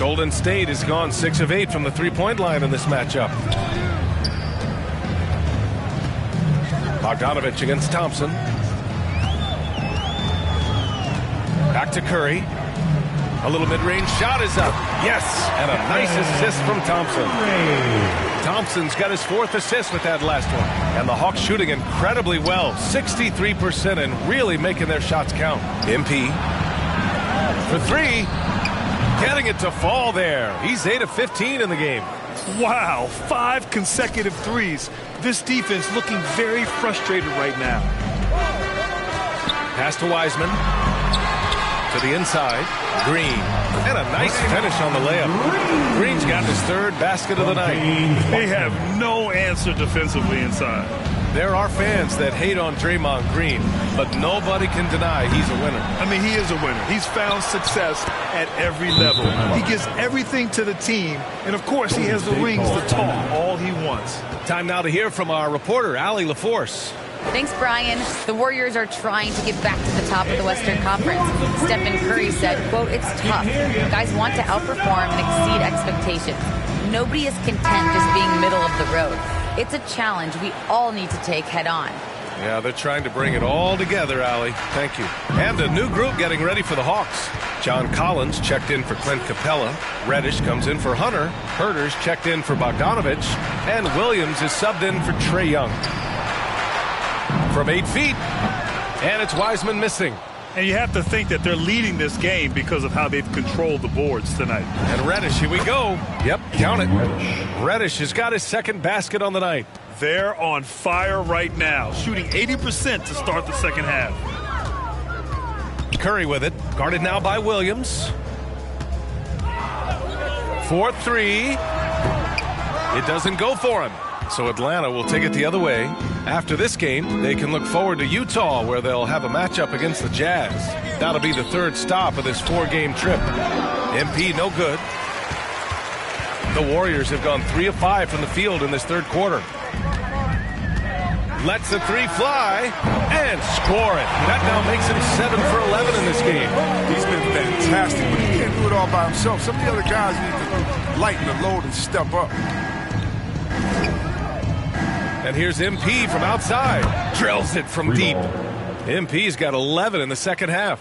Golden State has gone 6 of 8 from the three-point line in this matchup. Bogdanovich against Thompson. Back to Curry. A little mid-range shot is up. Yes, and a nice assist from Thompson. Thompson's got his 4th assist with that last one. And the Hawks shooting incredibly well. 63% and really making their shots count. MP for 3. Getting it to fall there. He's 8 of 15 in the game. Wow, 5 consecutive threes. This defense looking very frustrated right now. Pass to Wiseman. To the inside. Green. And a nice finish on the layup. Green's got his 3rd basket of the night. They have no answer defensively inside. There are fans that hate on Draymond Green, but nobody can deny he's a winner. I mean, he is a winner. He's found success at every level. He gives everything to the team, and of course he has the rings to talk all he wants. Time now to hear from our reporter, Allie LaForce. Thanks, Brian. The Warriors are trying to get back to the top of the Western Conference. Stephen Curry said, quote, "It's tough. Guys want to outperform and exceed expectations. Nobody is content just being middle of the road. It's a challenge we all need to take head on." Yeah, they're trying to bring it all together, Allie. Thank you. And a new group getting ready for the Hawks. John Collins checked in for Clint Capella. Reddish comes in for Hunter. Herter's checked in for Bogdanovich. And Williams is subbed in for Trae Young. From 8 feet. And it's Wiseman missing. And you have to think that they're leading this game because of how they've controlled the boards tonight. And Reddish, here we go. Yep, count it. Reddish has got his 2nd basket on the night. They're on fire right now, shooting 80% to start the second half. Curry with it, guarded now by Williams. 4-3. It doesn't go for him. So Atlanta will take it the other way. After this game, they can look forward to Utah, where they'll have a matchup against the Jazz. That'll be the 3rd stop of this 4-game trip. MP no good. The Warriors have gone 3 of 5 from the field in this 3rd quarter. Lets the 3 fly and score it. That now makes him 7 for 11 in this game. He's been fantastic, but he can't do it all by himself. Some of the other guys need to lighten the load and step up. And here's MP from outside. Drills it from deep. MP's got 11 in the second half.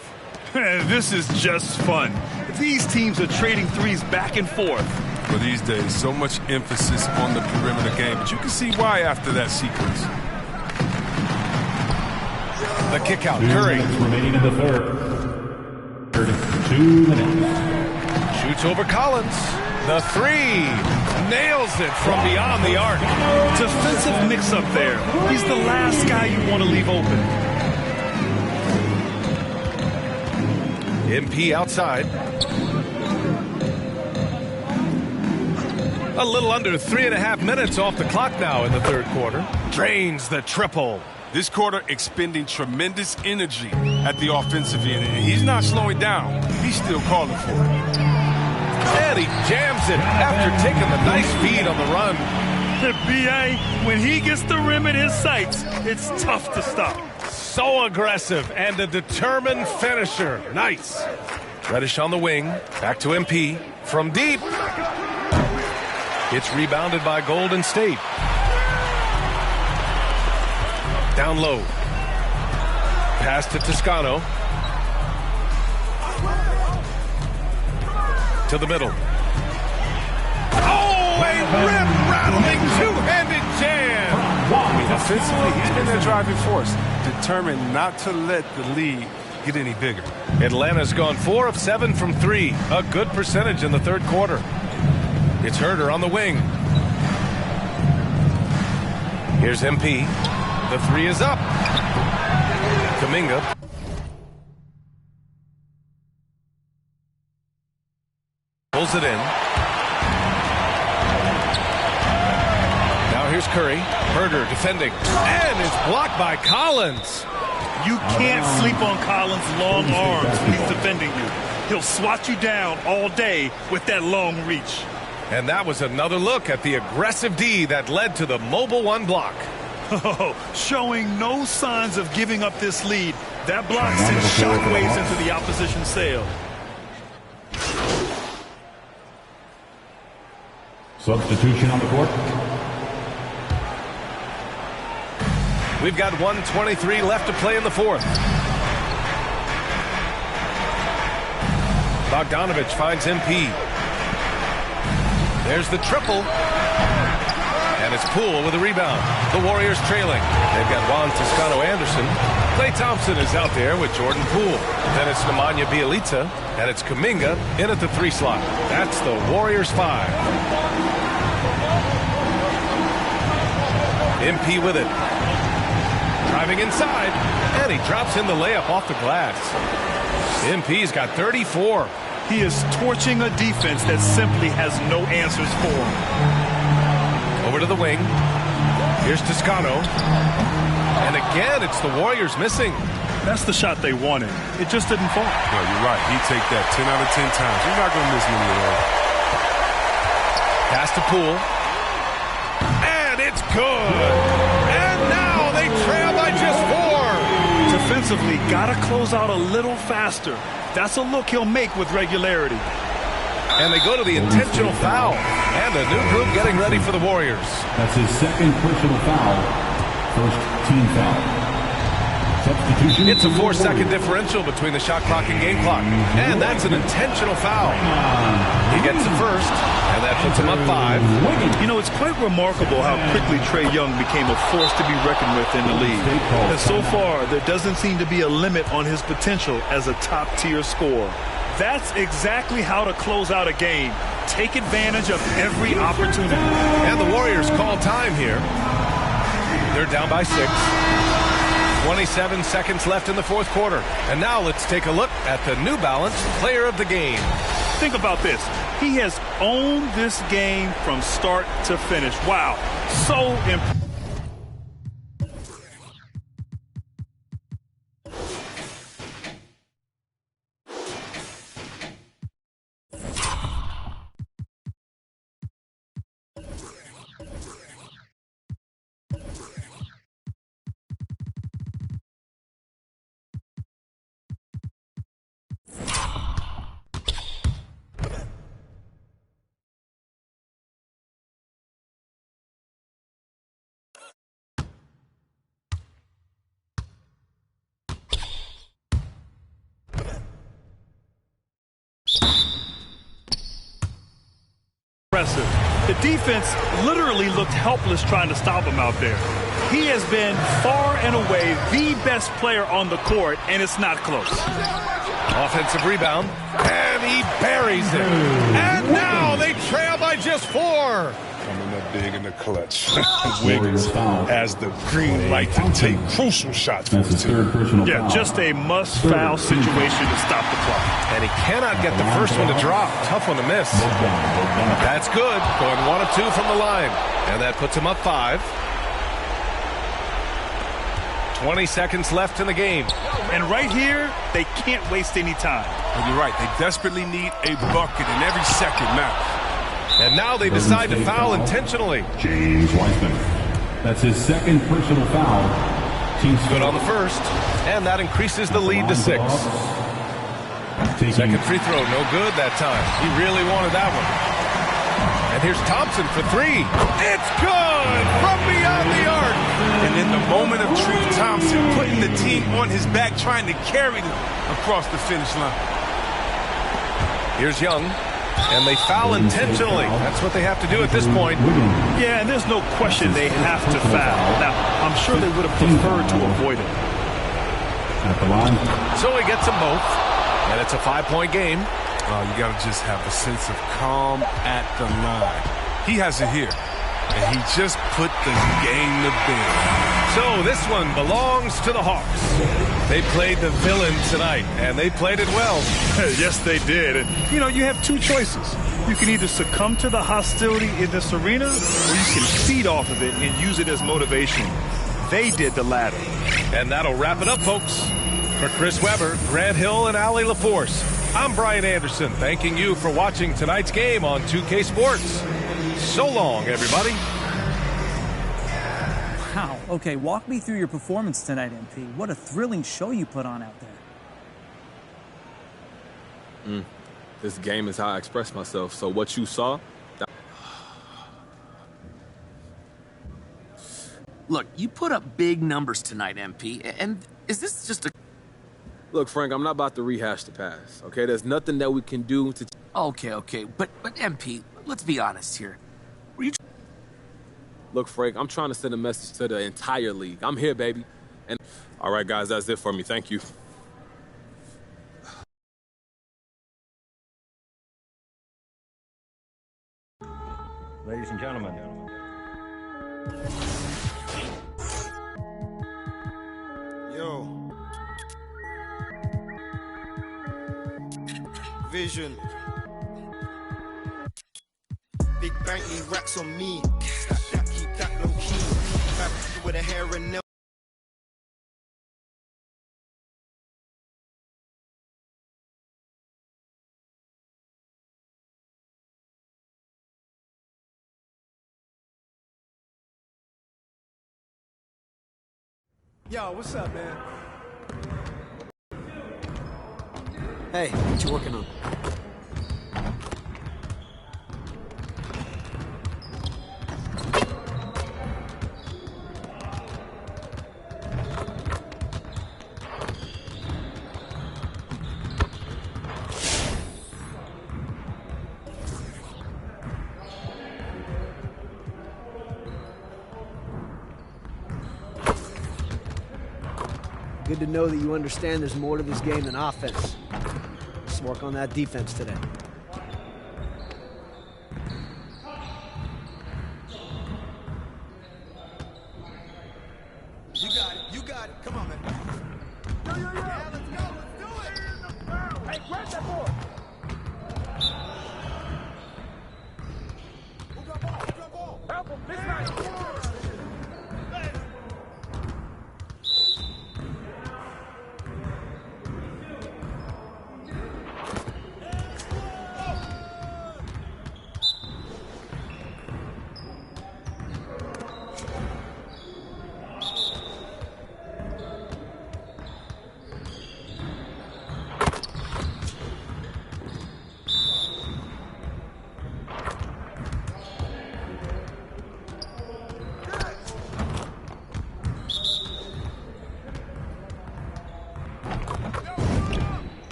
This is just fun. These teams are trading threes back and forth. For these days, so much emphasis on the perimeter game, but you can see why after that sequence. The kick out, Curry. Remaining in the 3rd. 2 minutes. Shoots over Collins. The 3. Nails it from beyond the arc. Defensive mix-up there. He's the last guy you want to leave open. MP outside. A little under 3.5 minutes off the clock now in the 3rd quarter. Drains the triple. This quarter expending tremendous energy at the offensive end. And he's not slowing down. He's still calling for it. And he jams it after taking the nice feed on the run. B.A., when he gets the rim in his sights, it's tough to stop. So aggressive and a determined finisher. Nice. Reddish on the wing. Back to MP. From deep. It's rebounded by Golden State. Down low. Pass to Toscano. To the middle. Oh, a rim-rattling two-handed jam. Offensively, he's been their driving force, determined not to let the lead get any bigger. Atlanta's gone 4 of 7 from 3. A good percentage in the 3rd quarter. It's Herter on the wing. Here's MP. The 3 is up. Kuminga. Pulls it in. Now here's Curry. Herter defending. And it's blocked by Collins. You can't sleep on Collins' long arms when he's defending you. He'll swat you down all day with that long reach. And that was another look at the aggressive D that led to the mobile 1 block. Oh, showing no signs of giving up this lead. That block sends shockwaves into the opposition sail. Substitution on the court. We've got 1:23 left to play in the fourth. Bogdanovich finds MP. There's the triple. And it's Poole with a rebound. The Warriors trailing. They've got Juan Toscano-Anderson. Klay Thompson is out there with Jordan Poole. Then it's Nemanja Bjelica, and it's Kuminga in at the 3 slot. That's the Warriors 5. MP with it. Driving inside, and he drops in the layup off the glass. MP's got 34. He is torching a defense that simply has no answers for him. Over to the wing. Here's Toscano. And again, it's the Warriors missing. That's the shot they wanted. It just didn't fall. No, you're right. He'd take that 10 out of 10 times. He's not going to miss many of those. Pass to Poole. And it's good. And now they trail by just 4. Defensively, got to close out a little faster. That's a look he'll make with regularity. And they go to the intentional foul. And a new group getting ready for the Warriors. That's his second personal foul. First team foul. Substitution. It's a 4-second differential between the shot clock and game clock. And that's an intentional foul. He gets the first, and that puts him up 5. You know, it's quite remarkable how quickly Trae Young became a force to be reckoned with in the league. And so far, there doesn't seem to be a limit on his potential as a top-tier scorer. That's exactly how to close out a game. Take advantage of every opportunity. And the Warriors call time here. They're down by 6. 27 seconds left in the fourth quarter. And now let's take a look at the New Balance player of the game. Think about this. He has owned this game from start to finish. Wow. So impressive. The defense literally looked helpless trying to stop him out there. He has been far and away the best player on the court, and it's not close. Offensive rebound, and he buries it. And now they trail by just 4. Coming up big in the clutch. Wiggins has the green light to take crucial shots for his team. Yeah, just a must-foul situation to stop the clock. And he cannot get the first one to drop. Tough one to miss. That's good. Going 1 of 2 from the line. And that puts him up 5. 20 seconds left in the game. And right here, they can't waste any time. And you're right. They desperately need a bucket, and every second matters. And now they decide to foul intentionally. James Wiseman. That's his second personal foul. Team's good on the first. And that increases the lead to 6. Second free throw, no good that time. He really wanted that one. And here's Thompson for 3. It's good from beyond the arc. And in the moment of truth, Thompson putting the team on his back, trying to carry them across the finish line. Here's Young. And they foul intentionally. That's what they have to do at this point. Yeah, and there's no question they have to foul. Now, I'm sure they would have preferred to avoid it. At the line. So he gets them both. And it's a 5-point game. You got to just have a sense of calm at the line. He has it here. And he just put the game to bed. So this one belongs to the Hawks. They played the villain tonight, and they played it well. Yes, they did. And, you know, you have 2 choices. You can either succumb to the hostility in this arena, or you can feed off of it and use it as motivation. They did the latter. And that'll wrap it up, folks. For Chris Webber, Grant Hill, and Allie LaForce, I'm Brian Anderson, thanking you for watching tonight's game on 2K Sports. So long, everybody. Wow. Okay, walk me through your performance tonight, MP. What a thrilling show you put on out there. This game is how I express myself. So what you saw, Look, you put up big numbers tonight, MP, and is this just a... Look, Frank, I'm not about to rehash the past, okay? There's nothing that we can do to... Okay, but MP, let's be honest here. Were you... Look, Frank, I'm trying to send a message to the entire league. I'm here, baby. And all right, guys, that's it for me. Thank you. Ladies and gentlemen. Yo. Vision. Big bank need racks on me. Stack that, keep that low key. Back with a hair and nail. Yo, what's up, man? Hey, what you working on? Good to know that you understand there's more to this game than offense. Let's work on that defense today. You got it. Come on, man. Yeah, let's go. Let's do it. Hey, grab that ball. Who got ball? Who got ball? Help him. This night.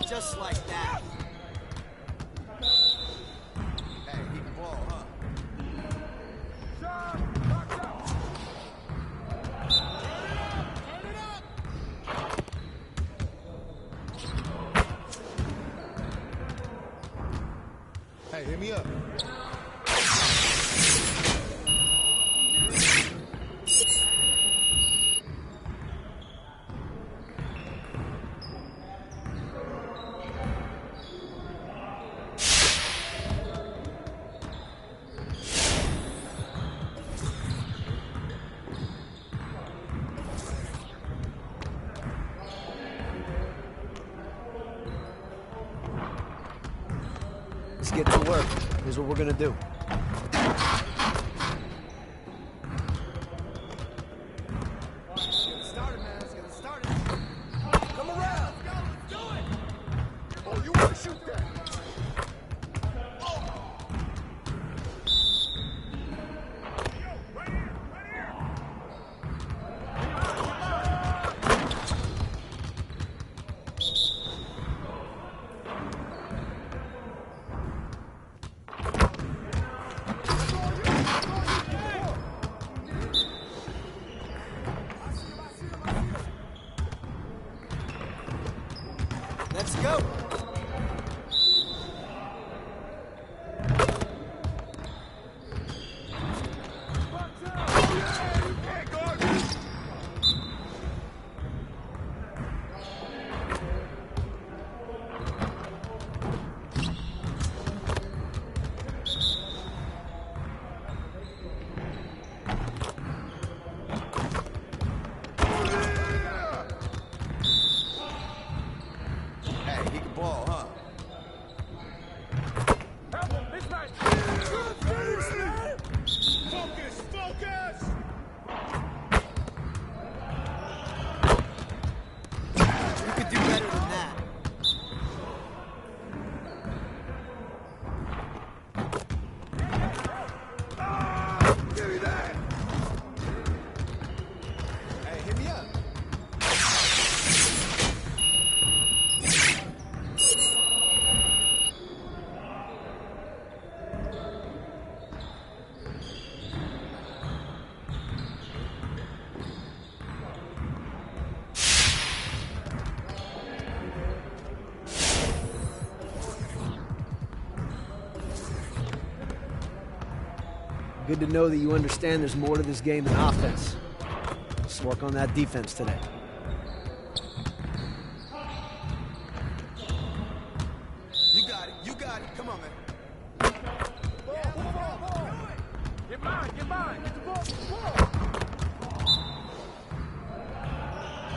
Just like that. Hey, he can ball, huh? Hey, hit me up. Let's get to work. Here's what we're gonna do. Good to know that you understand there's more to this game than offense. Let's work on that defense today. You got it. You got it. Come on, man. Get mine. Get mine. Get the ball. Get the ball.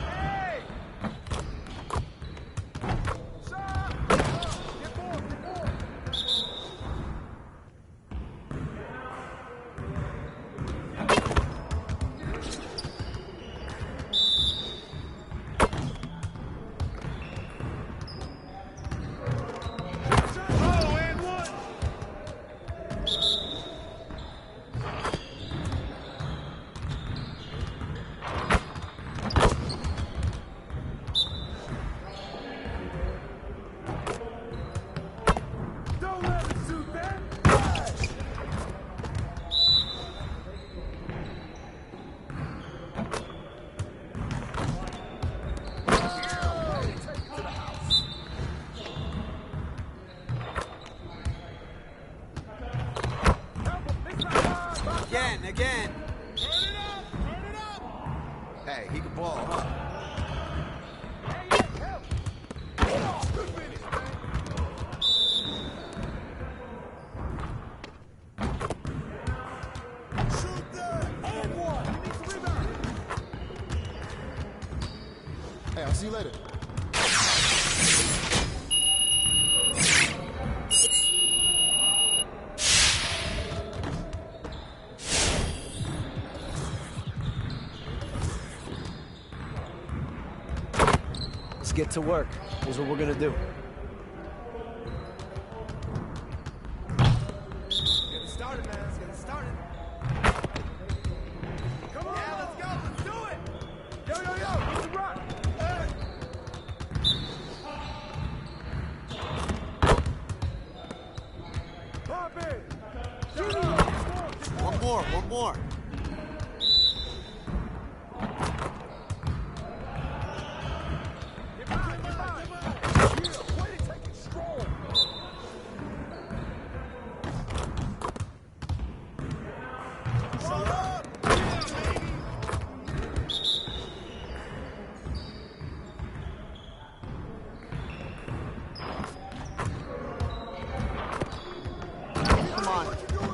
Hey! Shot! Get ball. Get ball. Again. Turn it up. Turn it up. Hey, he can ball, huh? Hey, I'll see you later. Let's get to work. Here's what we're gonna do. Get it started, man. Let's get it started. Come on. Yeah, let's go. Let's do it. Yo, yo, yo. Get the rock. Hey. Pop it. One more. One more.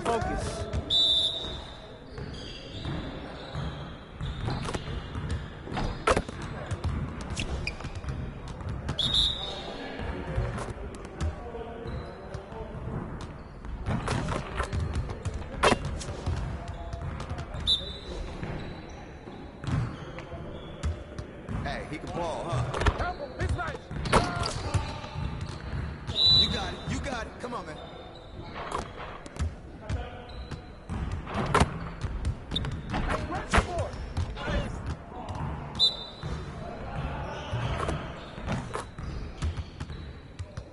Focus. Hey, he can ball, huh? Help him. It's nice. You got it. You got it. Come on, man.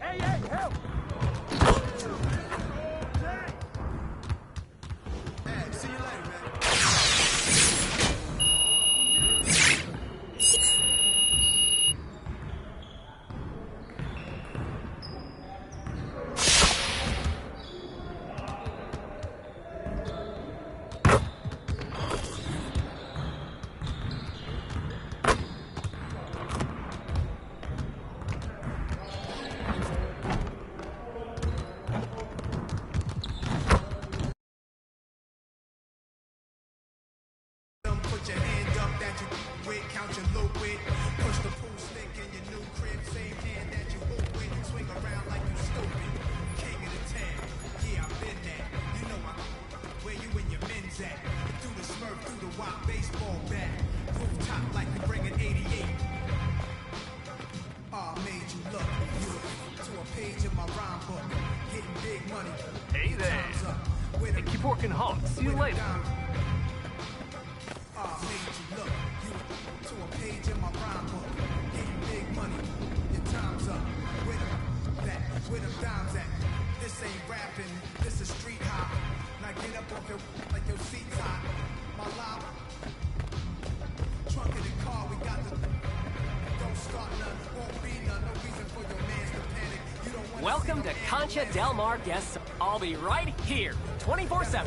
Hey, hey, help. Hey, see you later, man. Put your hand up that you with, count your loop with. Push the pool stick in your new crib, same hand that you hoop with. Swing around like you stupid. King of the town, yeah, I've been there. You know where you and your men's at. Through the smurf, through the wop, baseball bat. Rooftop like we bringing 88. Made you look to a page in my rhyme book. Getting big money. Hey there. And keep working hard. See you later. Made you look to a page in my rhyme book. Getting big money. Your time's up. Where them dimes at? This ain't rapping. This is street hop. Now get up off your like your seat's hot. My life. Trunk in the car. We got the. Don't start none. Won't be none. No reason for your mans to panic. You don't want. Welcome to Concha Del Mar guests. I'll be right here, 24/7.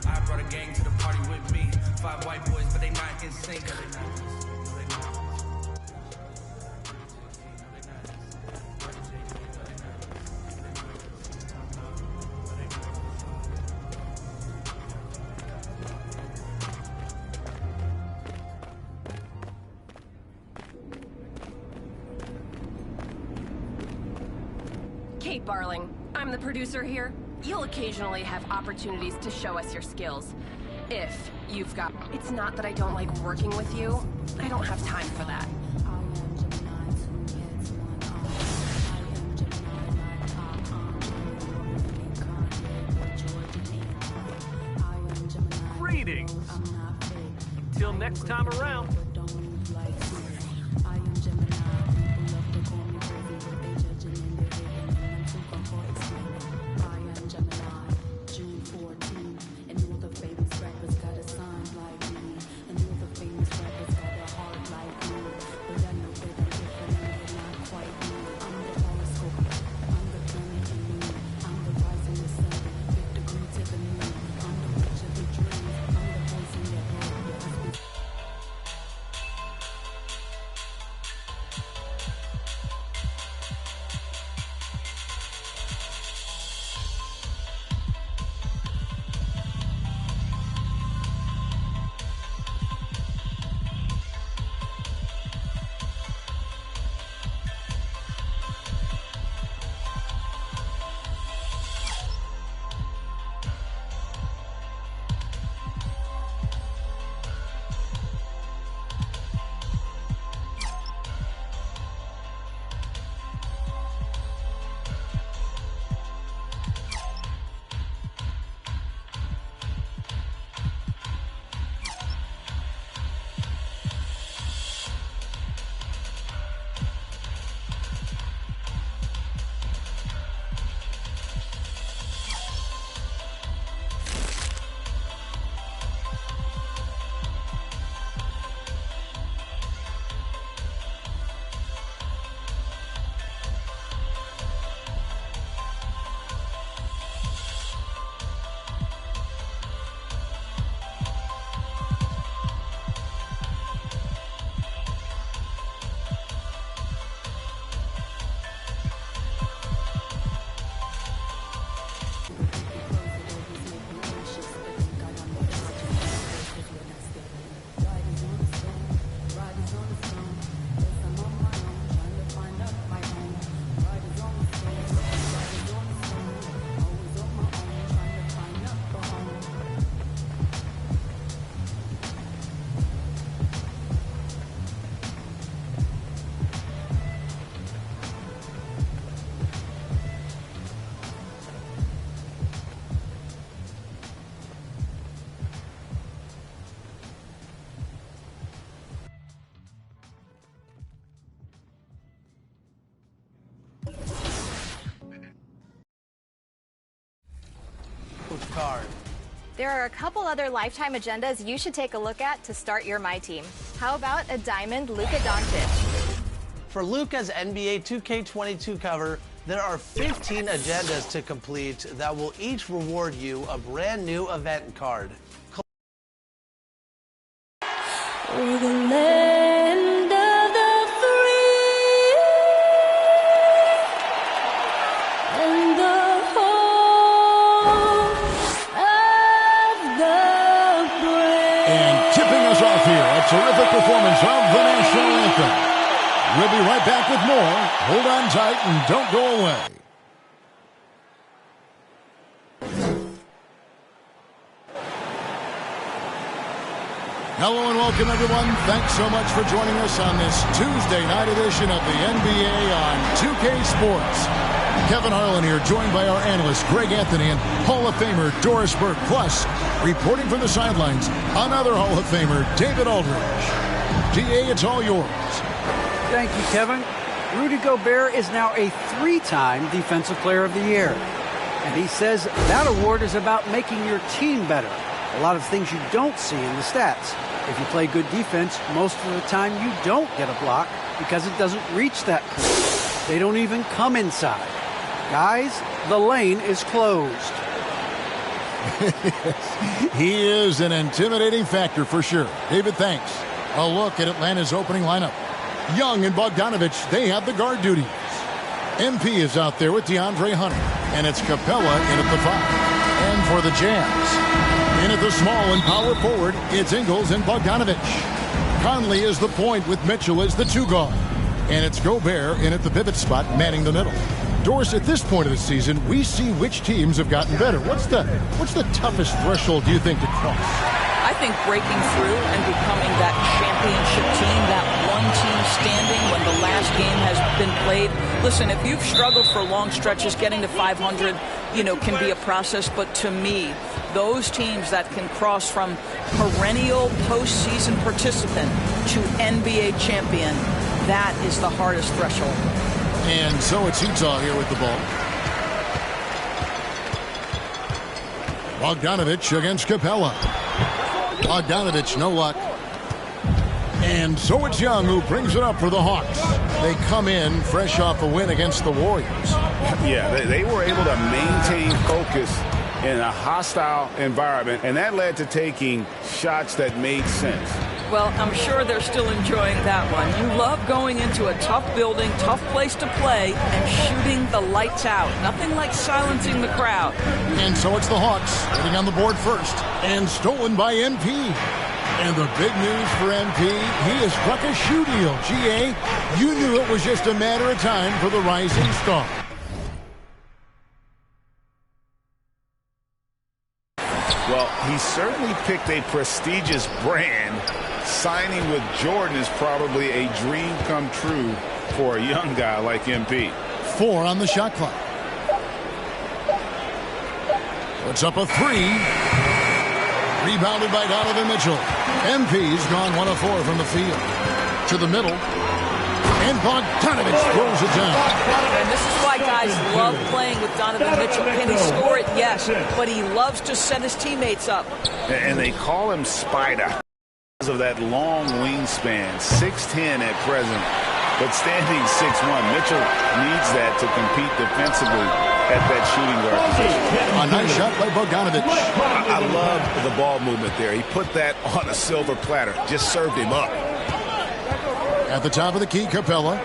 I brought a gang to the party with me. 5 white boys, but they not in sync. Kate Barling, I'm the producer here. You'll occasionally have opportunities to show us your skills. If you've got... It's not that I don't like working with you. I don't have time for that. Greetings. Until next time around. Card. There are a couple other lifetime agendas you should take a look at to start your My Team. How about a diamond Luka Doncic? For Luka's NBA 2K22 cover, there are 15 agendas to complete that will each reward you a brand new event card. We're the land of the free and the home of the brave. And tipping us off here, a terrific performance of the national anthem. We'll be right back with more. Hold on tight and don't go away. Hello and welcome, everyone. Thanks so much for joining us on this Tuesday night edition of the NBA on 2K Sports. Kevin Harlan here, joined by our analyst, Greg Anthony, and Hall of Famer Doris Burke. Plus, reporting from the sidelines, another Hall of Famer, David Aldridge. DA, it's all yours. Thank you, Kevin. Rudy Gobert is now a 3-time Defensive Player of the Year. And he says that award is about making your team better. A lot of things you don't see in the stats. If you play good defense, most of the time you don't get a block because it doesn't reach that close. They don't even come inside. Guys, the lane is closed. He is an intimidating factor for sure. David, thanks. A look at Atlanta's opening lineup. Young and Bogdanovich, they have the guard duties. MP is out there with DeAndre Hunter. And it's Capella in at the 5. And for the Jazz, in at the small and power forward, it's Ingles and Bogdanovich. Conley is the point with Mitchell as the 2 guard. And it's Gobert in at the pivot spot, manning the middle. Doris, at this point of the season, we see which teams have gotten better. What's the toughest threshold, do you think, to cross? I think breaking through and becoming that championship team, that one team standing when the last game has been played. Listen, if you've struggled for long stretches, getting to 500, can be a process. But to me, those teams that can cross from perennial postseason participant to NBA champion, that is the hardest threshold. And so it's Utah here with the ball. Bogdanovich against Capella. Bogdanovich, no luck. And so it's Young who brings it up for the Hawks. They come in fresh off a win against the Warriors. Yeah, they were able to maintain focus in a hostile environment, and that led to taking shots that made sense. Well, I'm sure they're still enjoying that one. You love going into a tough building, tough place to play, and shooting the lights out. Nothing like silencing the crowd. And so it's the Hawks getting on the board first and stolen by MP. And the big news for MP, he has struck a shoe deal. GA, you knew it was just a matter of time for the rising star. Well, he certainly picked a prestigious brand. Signing with Jordan is probably a dream come true for a young guy like MP. 4 on the shot clock. Puts up a 3. Rebounded by Donovan Mitchell. MP's gone 1 of 4 from the field. To the middle. And Bogdanovich throws it down. And this is why guys love playing with Donovan Mitchell. Can he score it? Yes. But he loves to set his teammates up. And they call him Spider because of that long wingspan. 6'10" at present, but standing 6'1". Mitchell needs that to compete defensively at that shooting guard position. A nice shot by Bogdanovich. I love the ball movement there. He put that on a silver platter. Just served him up. At the top of the key, Capella.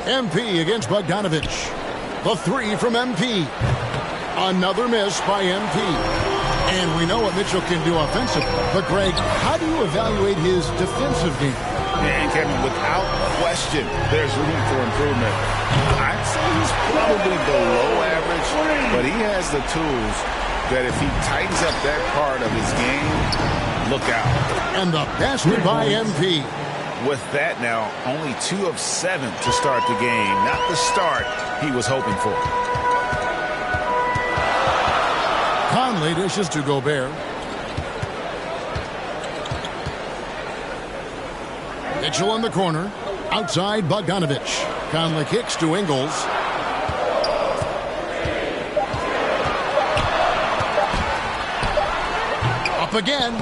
MP against Bogdanovich. The 3 from MP. Another miss by MP. And we know what Mitchell can do offensively. But, Greg, how do you evaluate his defensive game? And, Kevin, without question, there's room for improvement. I'd say he's probably below average, but he has the tools that if he tightens up that part of his game, look out. And the basket by MP. With that now, only 2 of 7 to start the game. Not the start he was hoping for. Conley dishes to Gobert. Mitchell in the corner. Outside Bogdanovich. Conley kicks to Ingles. Up again.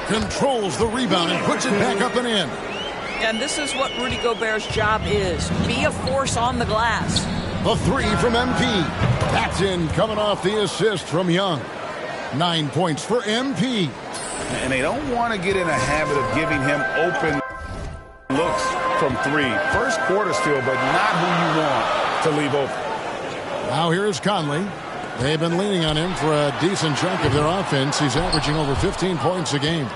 Controls the rebound and puts it back up and in. And this is what Rudy Gobert's job is. Be a force on the glass. The 3 from MP. That's in, coming off the assist from Young. 9 points for MP. And they don't want to get in a habit of giving him open looks from 3. First quarter still, but not who you want to leave open. Now here's Conley. They've been leaning on him for a decent chunk of their offense. He's averaging over 15 points a game.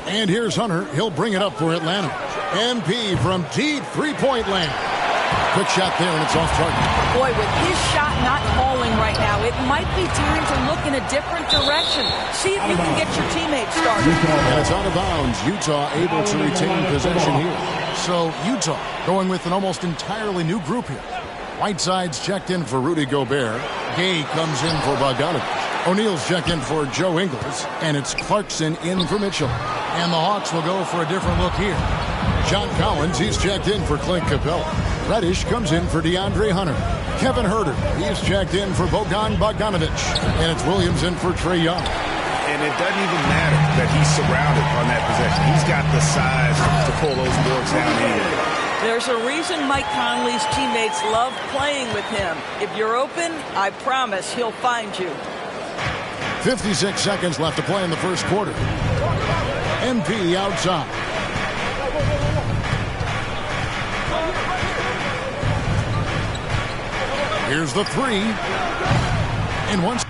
And here's Hunter. He'll bring it up for Atlanta. MP from deep three-point land. Quick shot there, and it's off target. Boy, with his shot not falling right now, it might be time to look in a different direction. See if you can get your teammates started. And it's out of bounds. Utah able to retain possession here. So Utah going with an almost entirely new group here. Whiteside's checked in for Rudy Gobert. Gay comes in for Bogdanovich. O'Neal's checked in for Joe Ingles. And it's Clarkson in for Mitchell. And the Hawks will go for a different look here. John Collins, he's checked in for Clint Capella. Reddish comes in for DeAndre Hunter. Kevin Herter, he's checked in for Bogdanovich. And it's Williams in for Trae Young. And it doesn't even matter that he's surrounded on that possession. He's got the size to pull those boards down anyway. There's a reason Mike Conley's teammates love playing with him. If you're open, I promise he'll find you. 56 seconds left to play in the first quarter. MP outside. Here's the three. And once.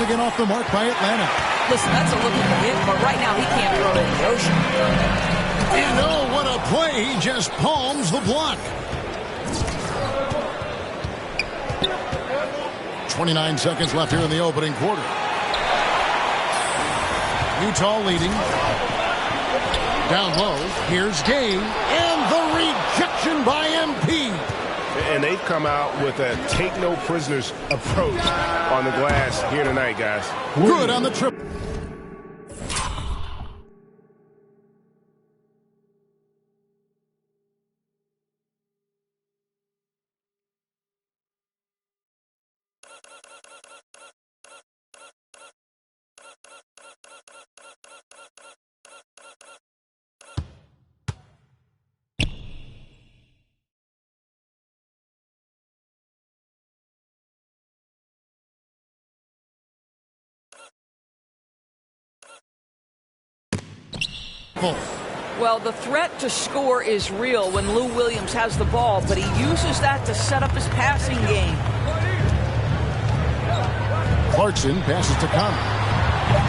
Again off the mark by Atlanta. Listen, that's a look at the hit, but right now he can't throw it in the ocean. And oh, what a play. He just palms the block. 29 seconds left here in the opening quarter. Utah leading. Down low. Here's Gay. And the rejection by MP. And they've come out with a take-no-prisoners approach on the glass here tonight, guys. Good on the trip. Well, the threat to score is real when Lou Williams has the ball, but he uses that to set up his passing game. Clarkson passes to Conley.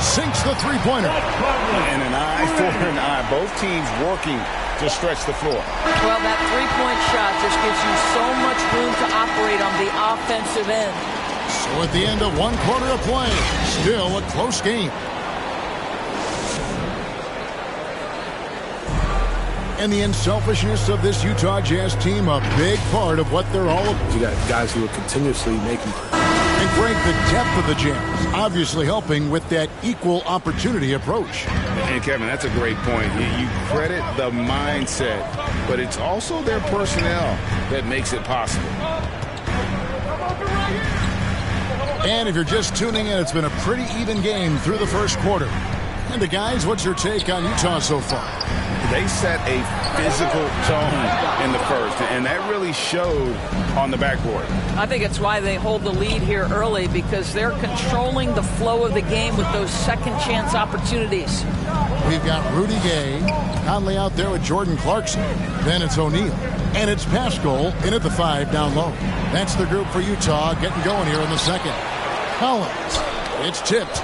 Sinks the three-pointer. And an eye for an eye. Both teams working to stretch the floor. Well, that three-point shot just gives you so much room to operate on the offensive end. So at the end of one quarter of play, still a close game. And the unselfishness of this Utah Jazz team, a big part of what they're all about. You got guys who are continuously making. And Greg, the depth of the Jazz obviously helping with that equal opportunity approach. And Kevin, that's a great point. You credit the mindset, but it's also their personnel that makes it possible. And if you're just tuning in, it's been a pretty even game through the first quarter. And the guys, what's your take on Utah so far? They set a physical tone in the first, and that really showed on the backboard. I think it's why they hold the lead here early, because they're controlling the flow of the game with those second chance opportunities. We've got Rudy Gay, Conley out there with Jordan Clarkson. Then it's O'Neal. And it's Pascal in at the 5 down low. That's the group for Utah getting going here in the second. Collins. It's tipped.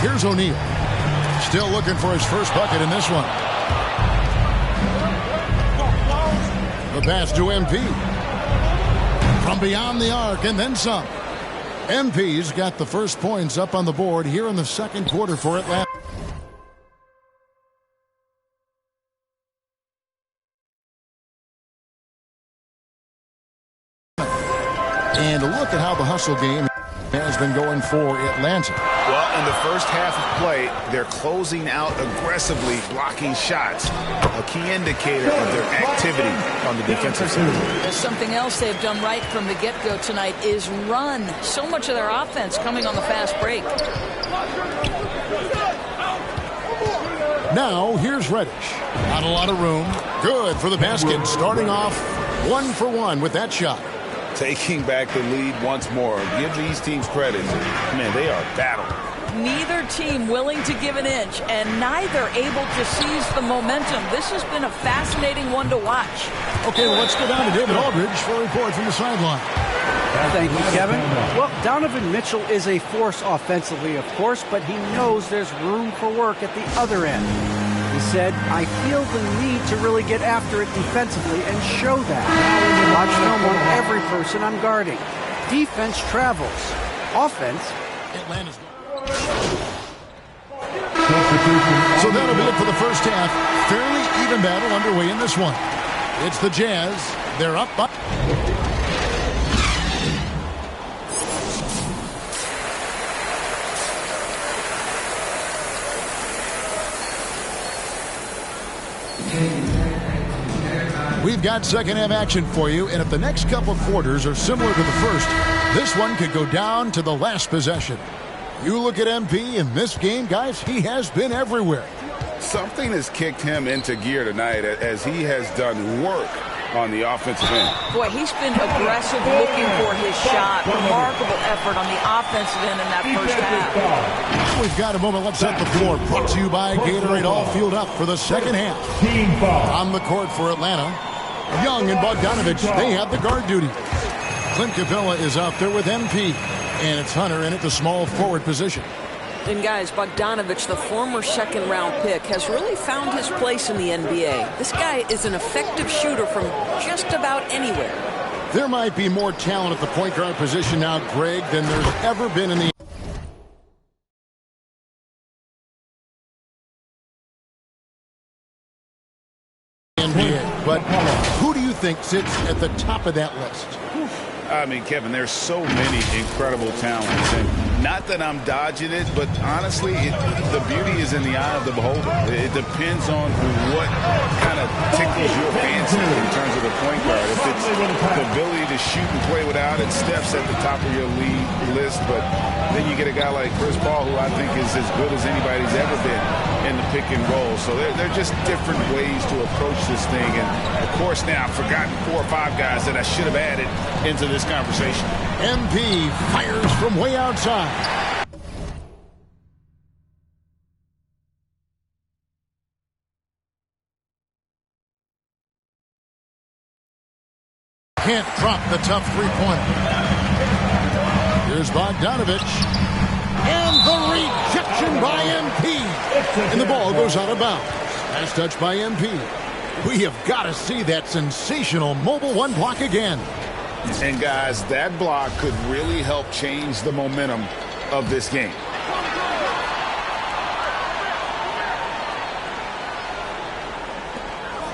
Here's O'Neal. Still looking for his first bucket in this one. The pass to MP. From beyond the arc and then some. MP's got the first points up on the board here in the second quarter for Atlanta. And look at how the hustle game has been going for Atlanta. Well, in the first half of play, they're closing out aggressively, blocking shots. A key indicator of their activity on the defensive side. Something else they've done right from the get-go tonight is run. So much of their offense coming on the fast break. Now, here's Reddish. Not a lot of room. Good for the basket. Starting off 1 for 1 with that shot. Taking back the lead once more. Give these teams credit. Man, they are battling. Neither team willing to give an inch, and neither able to seize the momentum. This has been a fascinating one to watch. Okay, well, let's go down to David Aldridge for a report from the sideline. Thank you, Kevin. Well, Donovan Mitchell is a force offensively, of course, but he knows there's room for work at the other end. He said, I feel the need to really get after it defensively and show that. Watch film on every person I'm guarding. Defense travels. Offense. Atlanta's So that'll be it for the first half. Fairly even battle underway in this one. It's the Jazz. They're up by... We've got second half action for you, and if the next couple quarters are similar to the first, this one could go down to the last possession. You look at MP in this game, guys, he has been everywhere. Something has kicked him into gear tonight as he has done work on the offensive end. Boy, he's been aggressive looking for his shot. Remarkable effort on the offensive end in that first half. We've got a moment left set the floor. Brought to you by Gatorade. All fueled up for the second half. On the court for Atlanta, Young and Bogdanovich, they have the guard duty. Clint Capella is out there with MP. And it's Hunter in at the small forward position. And guys, Bogdanovich, the former second-round pick, has really found his place in the NBA. This guy is an effective shooter from just about anywhere. There might be more talent at the point guard position now, Greg, than there's ever been in the NBA. But who do you think sits at the top of that list? I mean, Kevin, there's so many incredible talents. And not that I'm dodging it, but honestly, the beauty is in the eye of the beholder. It depends on what kind of tickles your fancy in terms of the point guard. If it's the ability to shoot and play without it, Steph's at the top of your league list. But then you get a guy like Chris Paul, who I think is as good as anybody's ever been in the pick and roll. So they're just different ways to approach this thing. And, of course, now I've forgotten 4 or 5 guys that I should have added into this conversation. MP fires from way outside. Can't drop the tough three-pointer. Here's Bogdanovich. And the rejection by MP. And the ball goes out of bounds. Nice touch by MP. We have got to see that sensational mobile one block again. And, guys, that block could really help change the momentum of this game.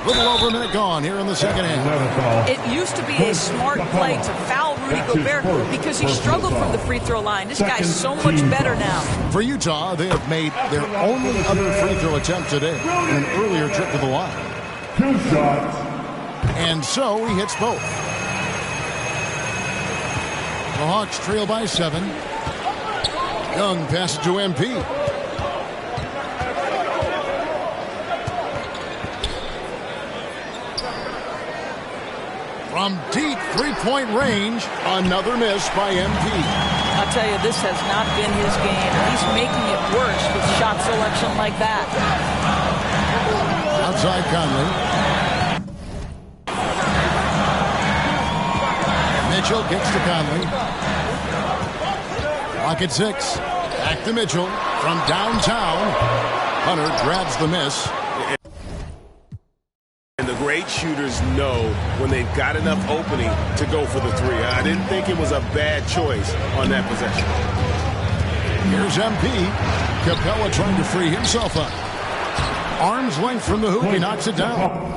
A little over a minute gone here in the second half. It used to be a smart play to foul Rudy Gobert because he struggled from the free throw line. This guy's so much better now. For Utah, they have made their only other free throw attempt today in an earlier trip to the line. 2 shots. And so he hits both. The Hawks trail by 7. Young passes to MP. From deep three-point range, another miss by MP. I'll tell you, this has not been his game. He's making it worse with shot selection like that. Outside Conley. Mitchell gets to Conley. Clock at 6. Back to Mitchell from downtown. Hunter grabs the miss. And the great shooters know when they've got enough opening to go for the 3. I didn't think it was a bad choice on that possession. Here's MP. Capella trying to free himself up. Arm's length from the hoop. He knocks it down.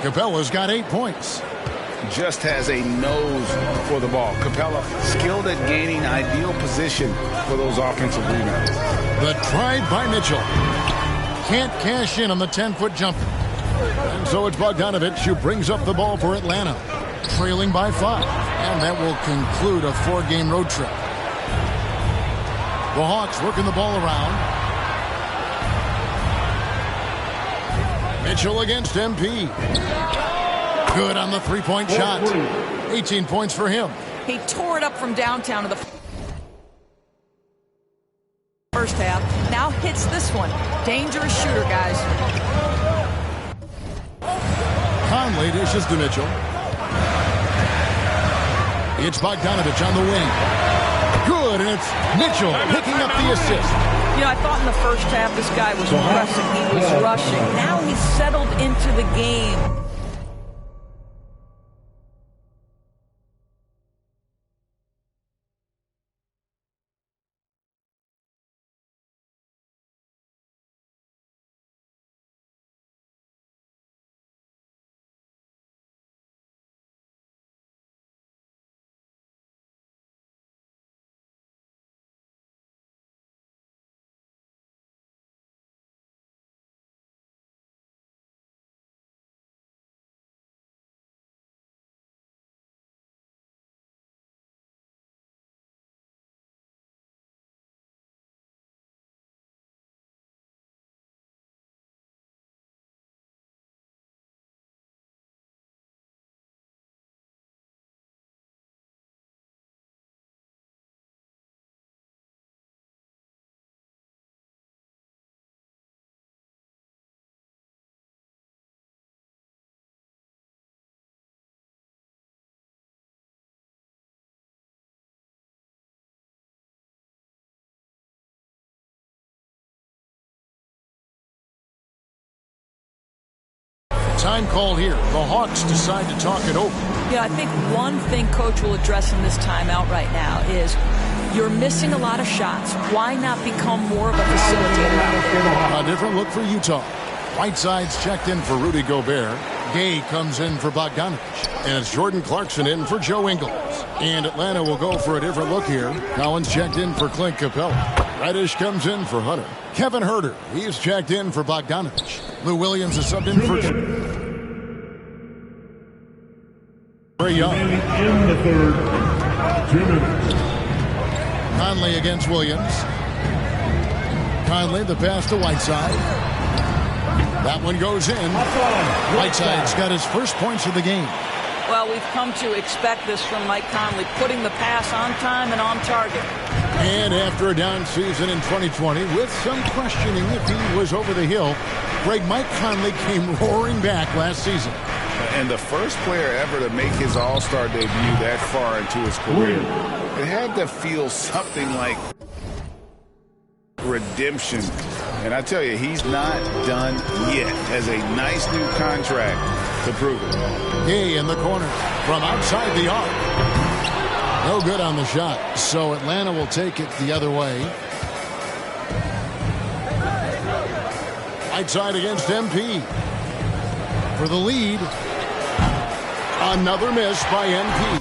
Capella's got 8 points. Just has a nose for the ball. Capella skilled at gaining ideal position for those offensive rebounds. The drive by Mitchell. Can't cash in on the 10-foot jumper. And so it's Bogdanovich who brings up the ball for Atlanta. Trailing by 5. And that will conclude a 4-game road trip. The Hawks working the ball around. Mitchell against MP. Good on the three-point shot. 18 points for him. He tore it up from downtown to the first half. Now hits this one. Dangerous shooter, guys. Conley dishes to Mitchell. It's Bogdanovich on the wing. Good, and it's Mitchell picking up the assist. You know, I thought in the first half this guy was pressing, he was rushing. Now he's settled into the game. Time call here. The Hawks decide to talk it over. Yeah, I think one thing Coach will address in this timeout right now is you're missing a lot of shots. Why not become more of a facilitator out there? A different look for Utah. Whiteside's checked in for Rudy Gobert. Gay comes in for Bogdanovich. And it's Jordan Clarkson in for Joe Ingles. And Atlanta will go for a different look here. Collins checked in for Clint Capella. Reddish comes in for Hunter. Kevin Herter, he's checked in for Bogdanovich. Lou Williams is subbed in for Trae Young. In the third, 2 minutes. Conley against Williams. Conley, the pass to Whiteside. That one goes in. Whiteside's got his first points of the game. Well, we've come to expect this from Mike Conley, putting the pass on time and on target. And after a down season in 2020, with some questioning if he was over the hill, Mike Conley came roaring back last season. And the first player ever to make his All-Star debut that far into his career. It had to feel something like redemption. And I tell you, he's not done yet. Has a nice new contract to prove it. Gay in the corner from outside the arc. No good on the shot. So Atlanta will take it the other way. Whiteside against MP. For the lead. Another miss by MP.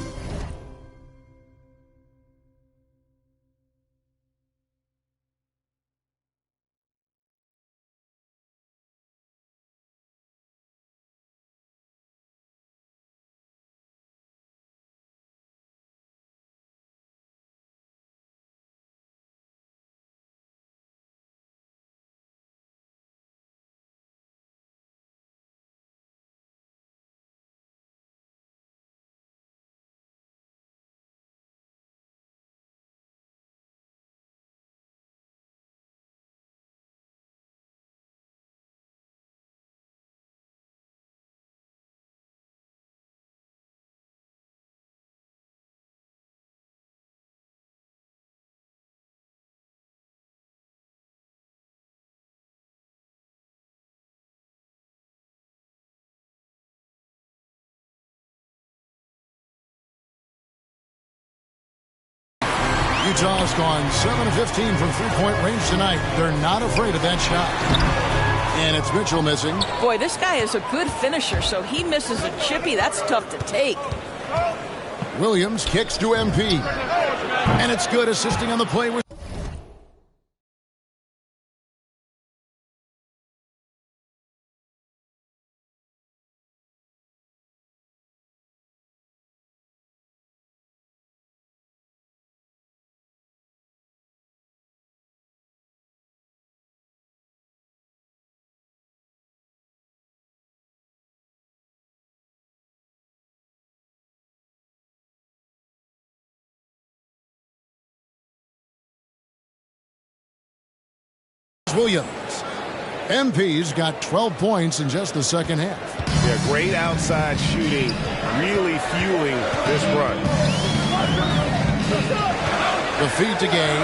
Utah's gone 7 of 15 from three-point range tonight. They're not afraid of that shot. And it's Mitchell missing. Boy, this guy is a good finisher, so he misses a chippy. That's tough to take. Williams kicks to MP. And it's good, assisting on the play with Williams. MP's got 12 points in just the second half. Yeah, great outside shooting, really fueling this run. The feed to Gay.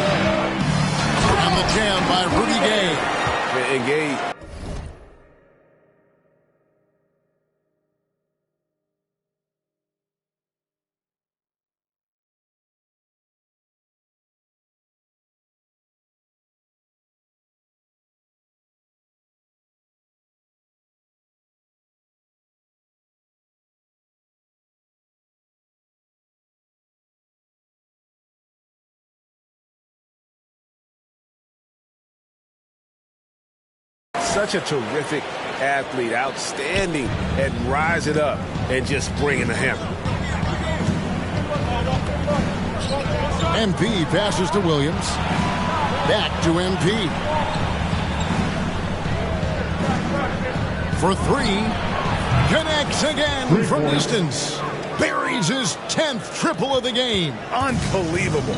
And the jam by Rudy Gay. And Gay. Such a terrific athlete, outstanding at rising up and just bringing the hammer. MP passes to Williams. Back to MP. For three. Connects again from distance. Buries his 10th triple of the game. Unbelievable.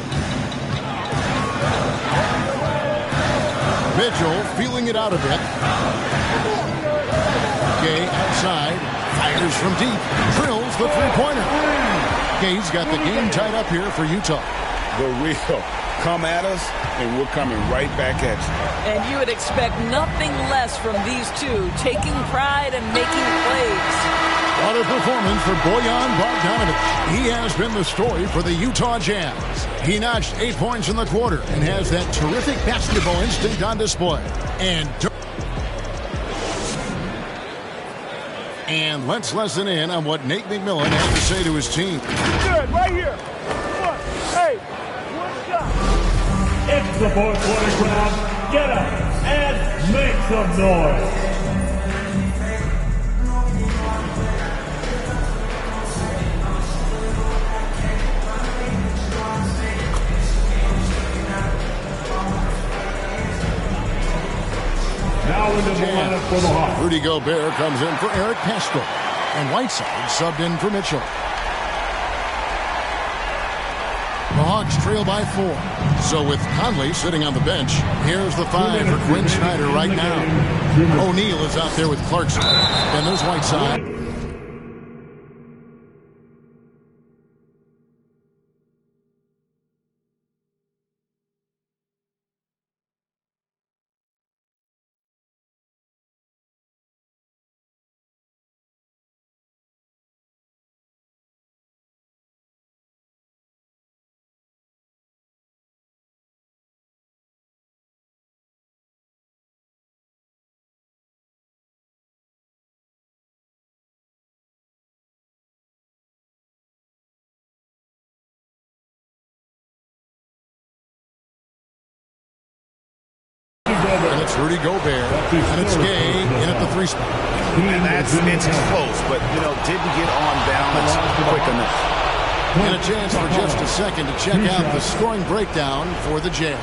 Mitchell feeling it out a bit. Gay outside. Fires from deep. Drills the three-pointer. Gay's got the game tied up here for Utah. The real. Come at us, and we're coming right back at you. And you would expect nothing less from these two, taking pride and making plays. What a performance for Bojan Bogdanovic. He has been the story for the Utah Jazz. He notched 8 points in the quarter and has that terrific basketball instinct on display. And let's listen in on what Nate McMillan had to say to his team. Good, right here. One. Hey, what's up? It's the 420 crowd. Get up and make some noise. Now into the lineup for the Hawks. Rudy Gobert comes in for Eric Pascal. And Whiteside subbed in for Mitchell. The Hawks trail by 4. So with Conley sitting on the bench, here's the 5 for Quinn Snyder right now. O'Neal is out there with Clarkson. Then there's Whiteside. And it's Rudy Gobert. And it's Gay in at the 3 spot. And it's close, but, didn't get on balance quick enough. And a chance for just a second to check out the scoring breakdown for the Jazz.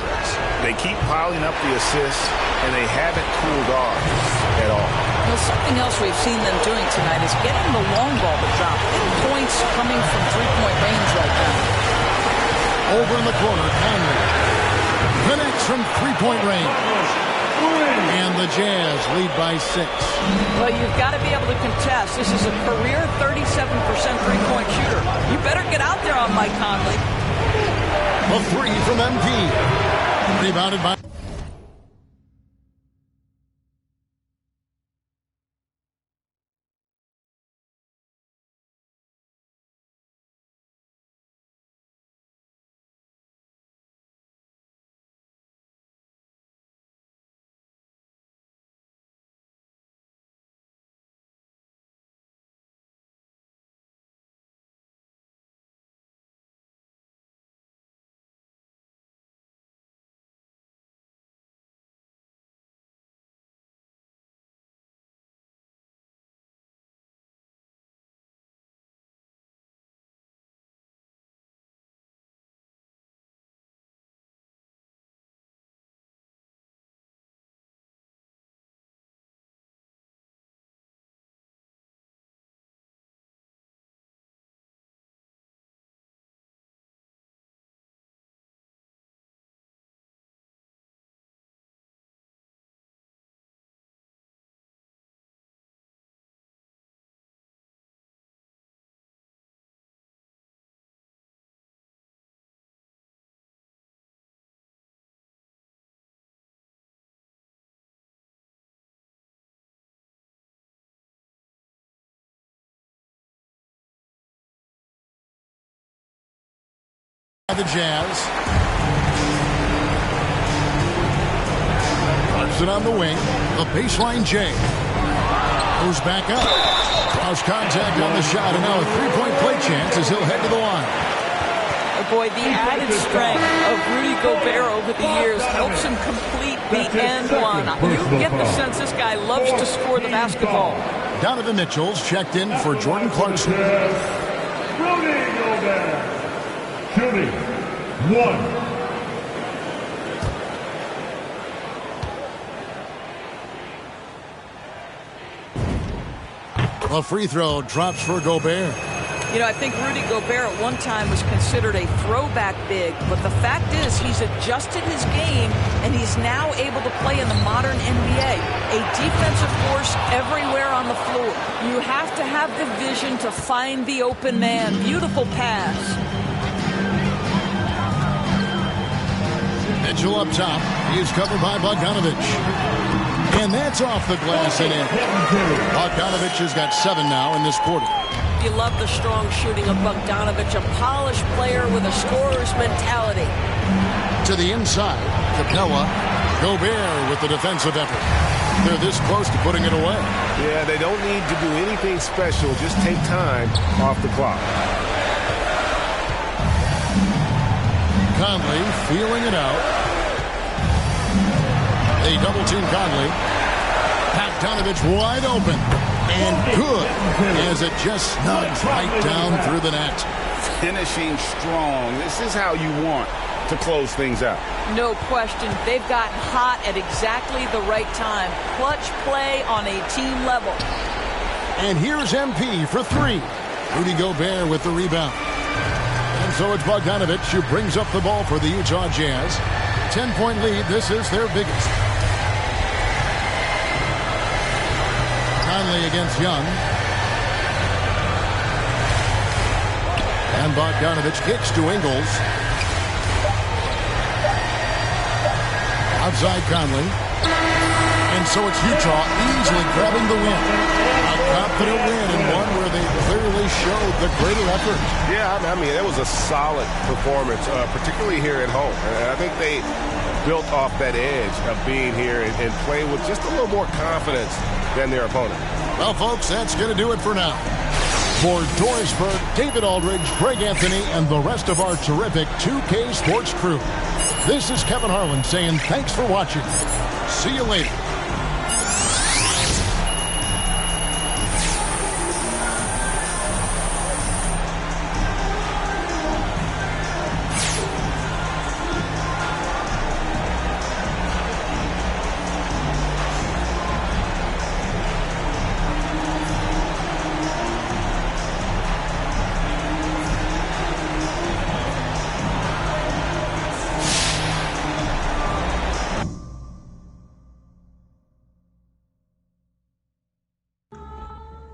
They keep piling up the assists, and they haven't cooled off at all. Well, something else we've seen them doing tonight is getting the long ball to drop. Getting points coming from three-point range right now. Over in the corner, Conley connects from three-point range. And the Jazz lead by 6. Well, you've got to be able to contest. This is a career 37% three-point shooter. You better get out there on Mike Conley. A 3 from MP. Rebounded by The Jazz. Puts it on the wing. The baseline J. Goes back up. Cross contact on the shot, and now a three-point play chance as he'll head to the line. Oh boy, the added strength of Rudy Gobert over the years helps him complete the end one. You get the sense this guy loves to score the basketball. Donovan Mitchell's checked in for Jordan Clarkson. Rudy Gobert. Shooting. 1. A free throw drops for Gobert. You know, I think Rudy Gobert at one time was considered a throwback big, but the fact is he's adjusted his game, and he's now able to play in the modern NBA. A defensive force everywhere on the floor. You have to have the vision to find the open man. Beautiful pass. Mitchell up top. He is covered by Bogdanovich. And that's off the glass and in. Bogdanovich has got 7 now in this quarter. You love the strong shooting of Bogdanovich, a polished player with a scorer's mentality. To the inside, Capella. Gobert with the defensive effort. They're this close to putting it away. Yeah, they don't need to do anything special. Just take time off the clock. Conley feeling it out. They double team Conley. Bogdanovich wide open. And good as it just snugs right down through the net. Finishing strong. This is how you want to close things out. No question. They've gotten hot at exactly the right time. Clutch play on a team level. And here's MP for 3. Rudy Gobert with the rebound. And so it's Bogdanovich who brings up the ball for the Utah Jazz. 10-point lead. This is their biggest. Conley against Young. And Bogdanovich kicks to Ingles. Outside Conley. And so it's Utah easily grabbing the win. A confident win and one where they clearly showed the greater effort. Yeah, I mean, it was a solid performance, particularly here at home. And I think they built off that edge of being here and play with just a little more confidence than their opponent. Well, folks, that's going to do it for now. For Doris Burke, David Aldridge, Greg Anthony, and the rest of our terrific 2K Sports crew, this is Kevin Harlan saying thanks for watching. See you later.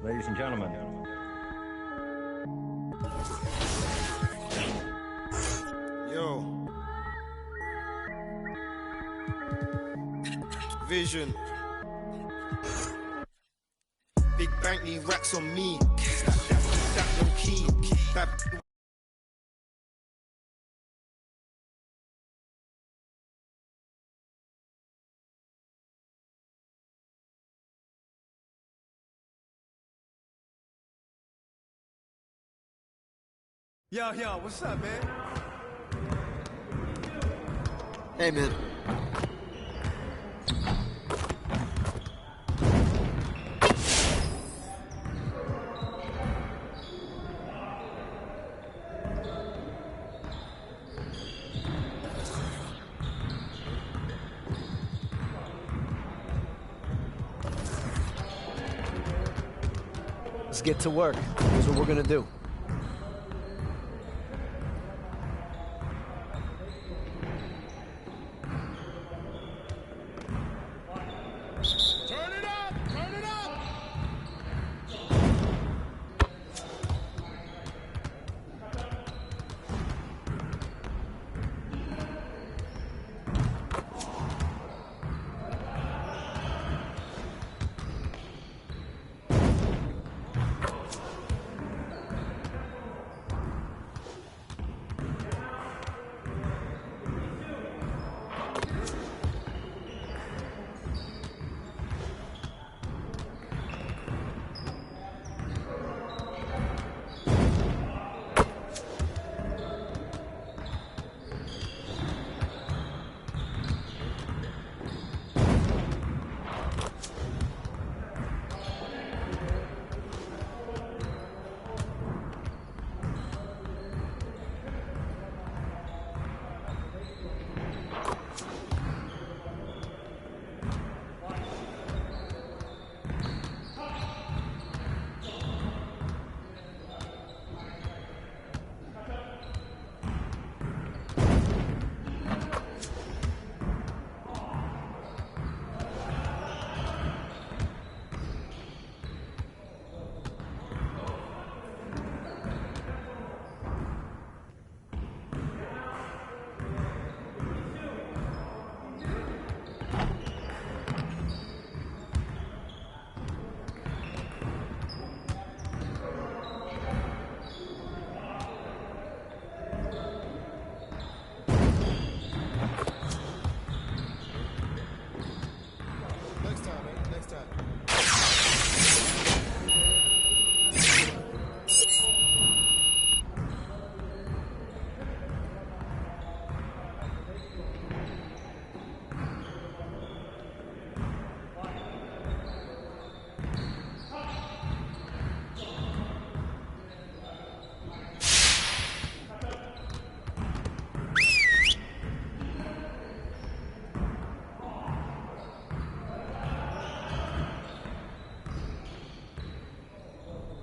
Ladies and gentlemen. Yo. Vision. Big bank need racks on me. That no key. Yo, what's up, man? Hey, man. Let's get to work. Here's what we're gonna do.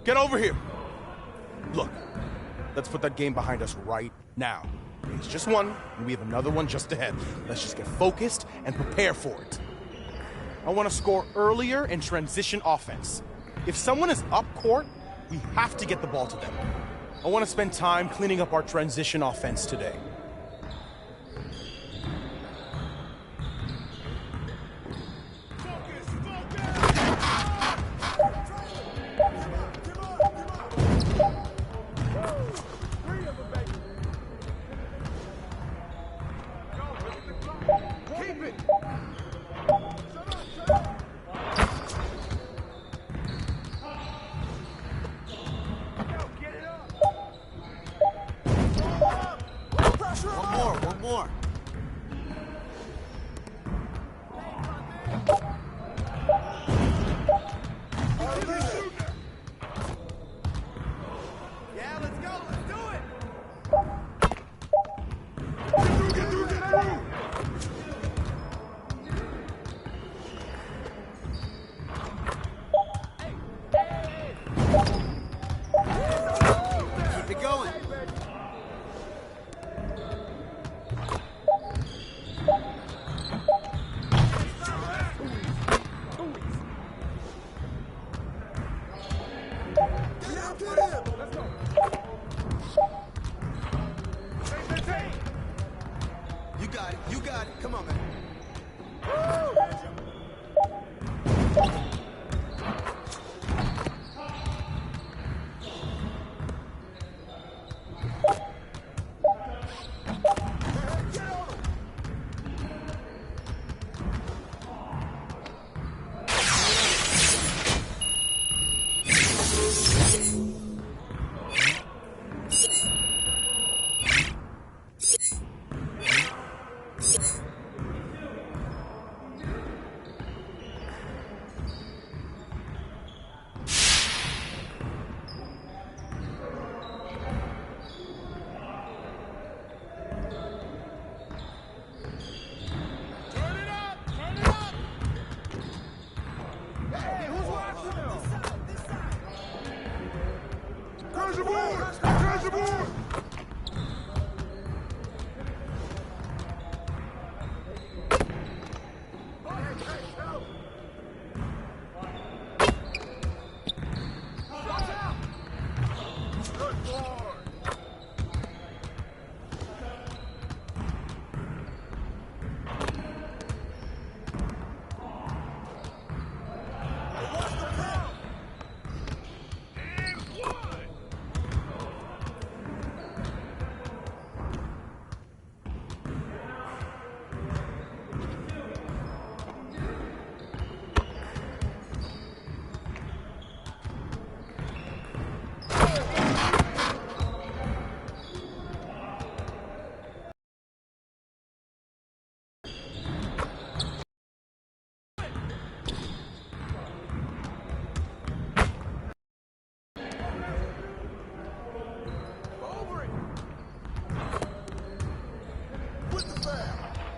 Get over here. Look, let's put that game behind us right now. It's just one, and we have another one just ahead. Let's just get focused and prepare for it. I want to score earlier in transition offense. If someone is up court, we have to get the ball to them. I want to spend time cleaning up our transition offense today. One more. Yeah, let's go. Let's do it. Keep it going. You got it. Come on, man.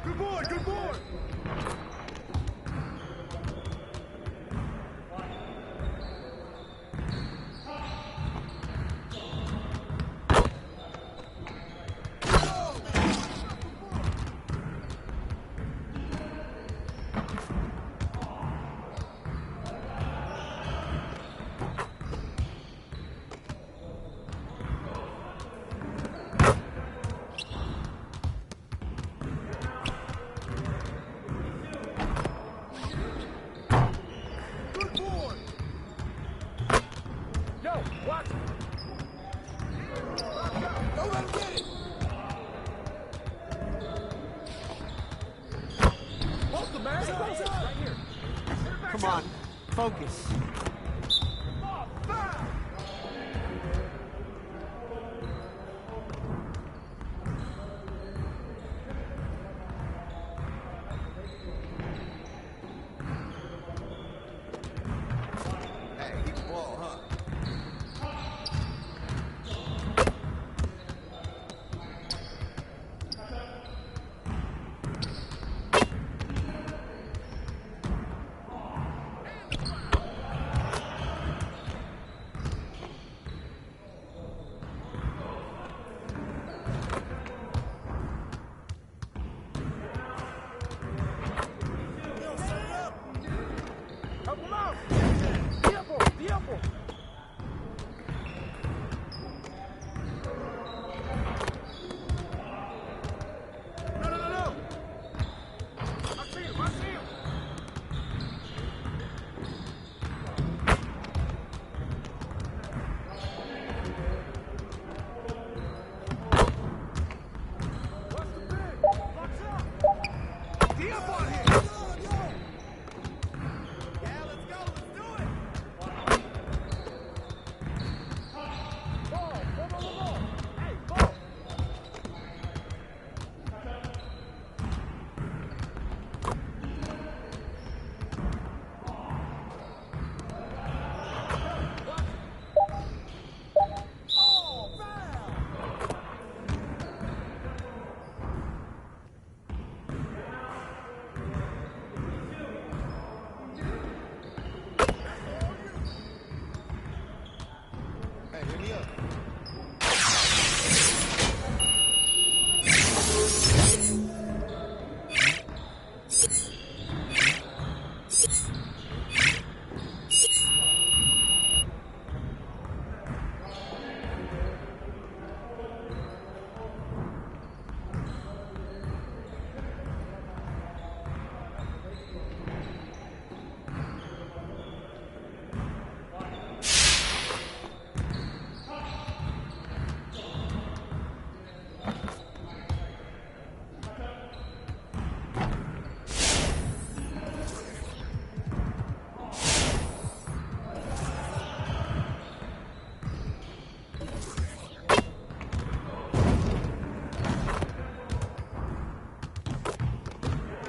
Good boy, good boy. Watch it. Don't let him get it. Post him, man. Post it. Right here. Come on. Focus.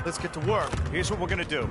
Let's get to work. Here's what we're gonna do.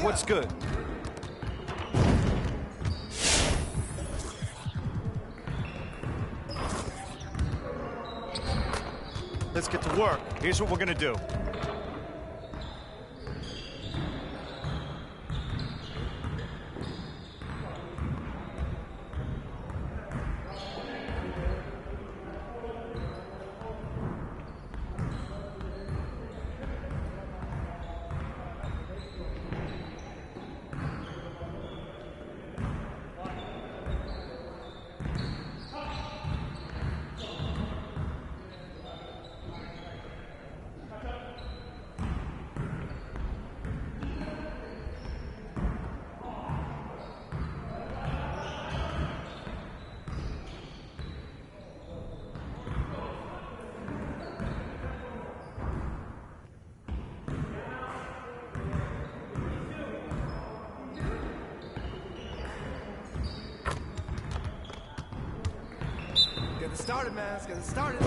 What's good? Let's get to work. Here's what we're gonna do. Get it started, man. Let's get it started.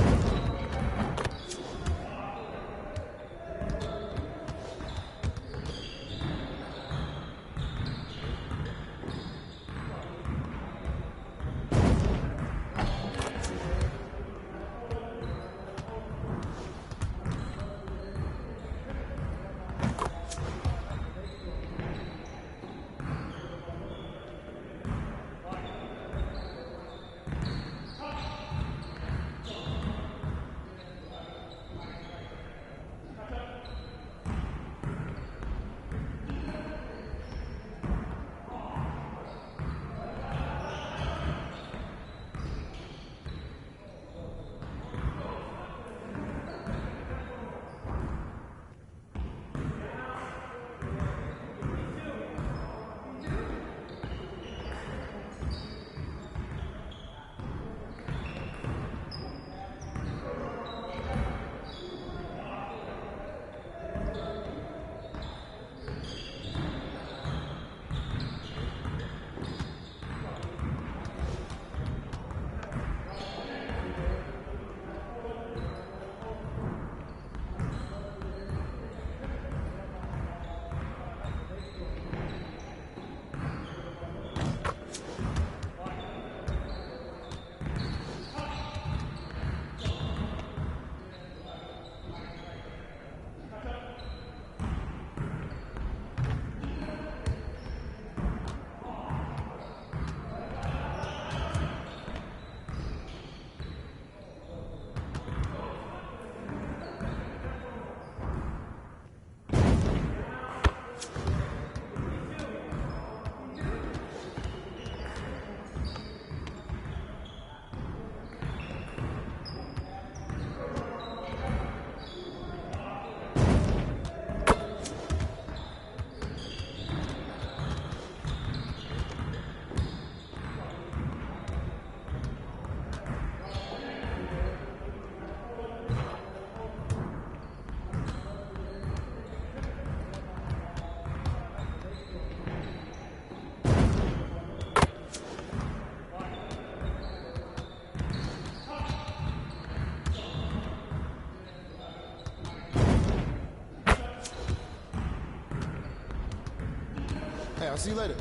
See you later.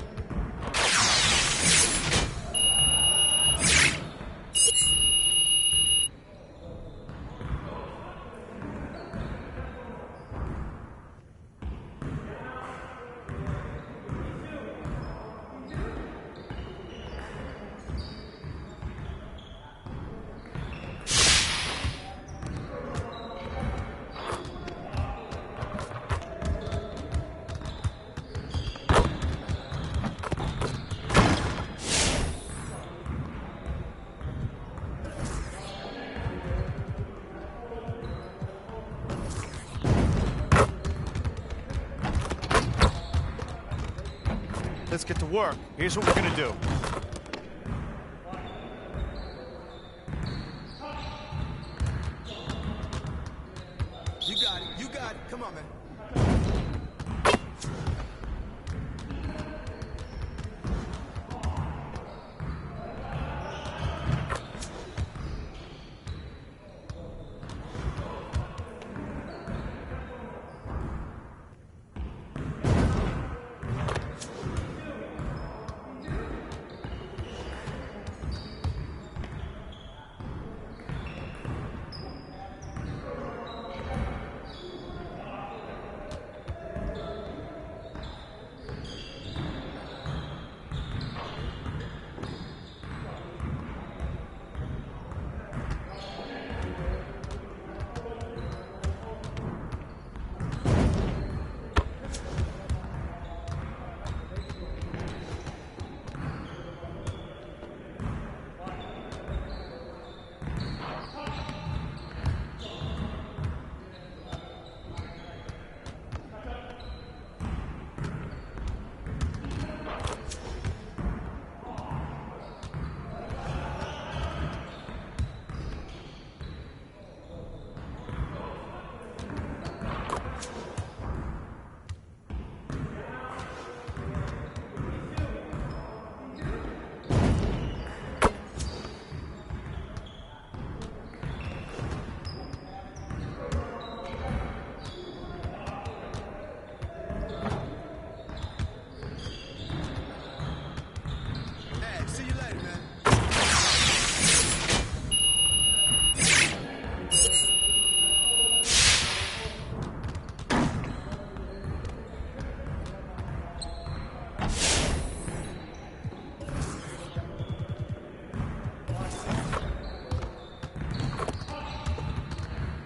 Let's get to work. Here's what we're gonna do. You got it. You got it. Come on, man.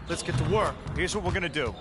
Let's get to work. Here's what we're gonna do.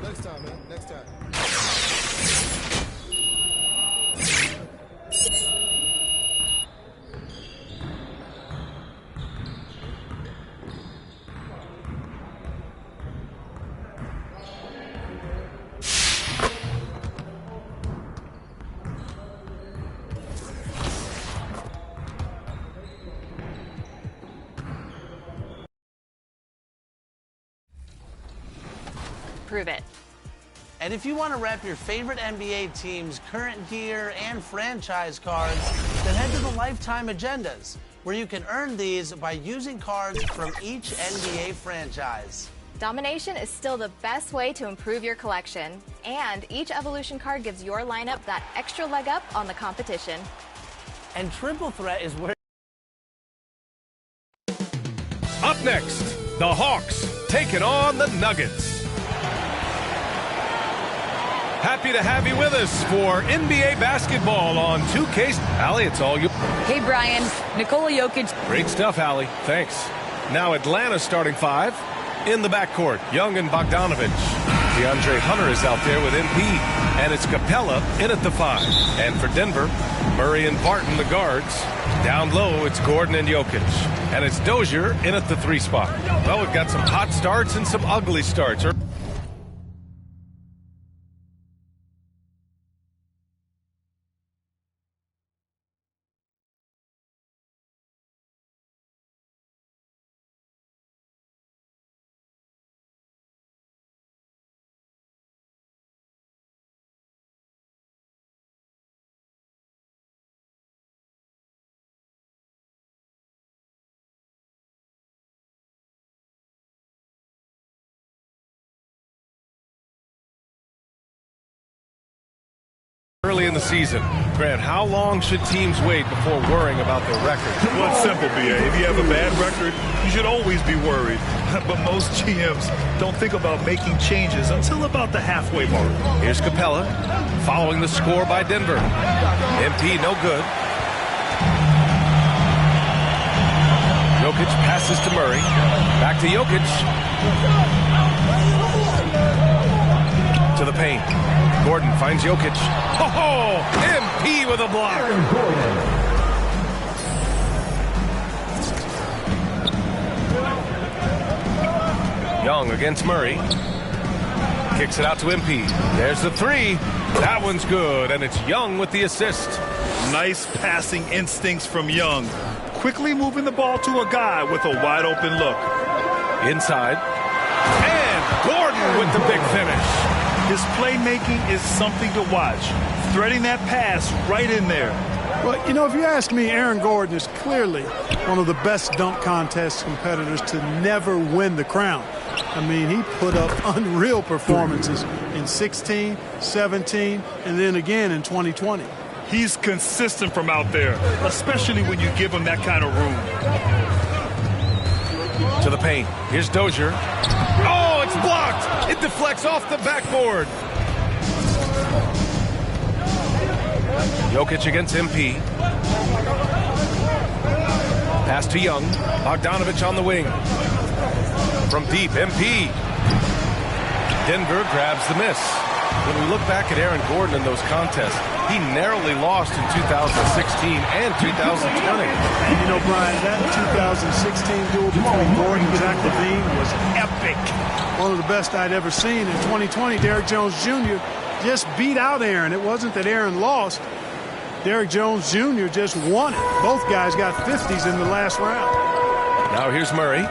Next time, man. Next time. Prove it. And if you want to wrap your favorite NBA team's current gear and franchise cards then head to the Lifetime Agendas, where you can earn these by using cards from each NBA franchise. Domination is still the best way to improve your collection, and each Evolution card gives your lineup that extra leg up on the competition. And Triple Threat is where... Up next, the Hawks taking on the Nuggets. Happy to have you with us for NBA basketball on 2K. Allie, it's all you. Hey, Brian. Nikola Jokic. Great stuff, Allie. Thanks. Now Atlanta starting five. In the backcourt, Young and Bogdanovich. DeAndre Hunter is out there with MP. And it's Capella in at the five. And for Denver, Murray and Barton, the guards. Down low, it's Gordon and Jokic. And it's Dozier in at the three spot. Well, we've got some hot starts and some ugly starts. Early in the season. Grant, how long should teams wait before worrying about their record? Well, it's simple, BA. If you have a bad record, you should always be worried. But most GMs don't think about making changes until about the halfway mark. Here's Capella, following the score by Denver. MP, no good. Jokic passes to Murray. Back to Jokic. To the paint. Gordon finds Jokic. Oh, MP with a block. Young against Murray. Kicks it out to MP. There's the three. That one's good, and it's Young with the assist. Nice passing instincts from Young. Quickly moving the ball to a guy with a wide open look. Inside. And Gordon with the big finish. His playmaking is something to watch. Threading that pass right in there. Well, you know, if you ask me, Aaron Gordon is clearly one of the best dunk contest competitors to never win the crown. I mean, he put up unreal performances in 16, 17, and then again in 2020. He's consistent from out there, especially when you give him that kind of room. To the paint. Here's Dozier. Oh, it's blocked. It deflects off the backboard. Jokic against MP. Pass to Young. Bogdanovich on the wing. From deep, MP. Denver grabs the miss. When we look back at Aaron Gordon in those contests, he narrowly lost in 2016 and 2020. And you know, Brian, that 2016 duel between Gordon and Zach LaVine was epic. One of the best I'd ever seen. In 2020, Derrick Jones Jr. just beat out Aaron. It wasn't that Aaron lost. Derrick Jones Jr. just won it. Both guys got 50s in the last round. Now here's Murray.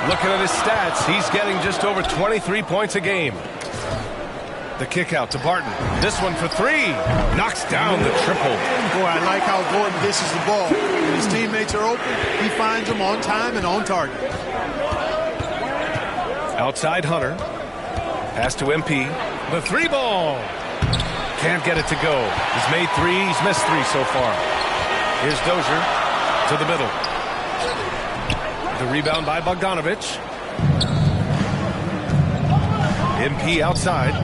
Looking at his stats, he's getting just over 23 points a game. The kick out to Barton. This one for three. Knocks down the triple. Boy, I like how Gordon dishes the ball. When his teammates are open, he finds them on time and on target. Outside Hunter. Pass to MP. The three ball. Can't get it to go. He's made three. He's missed three so far. Here's Dozier to the middle. The rebound by Bogdanovich. MP outside.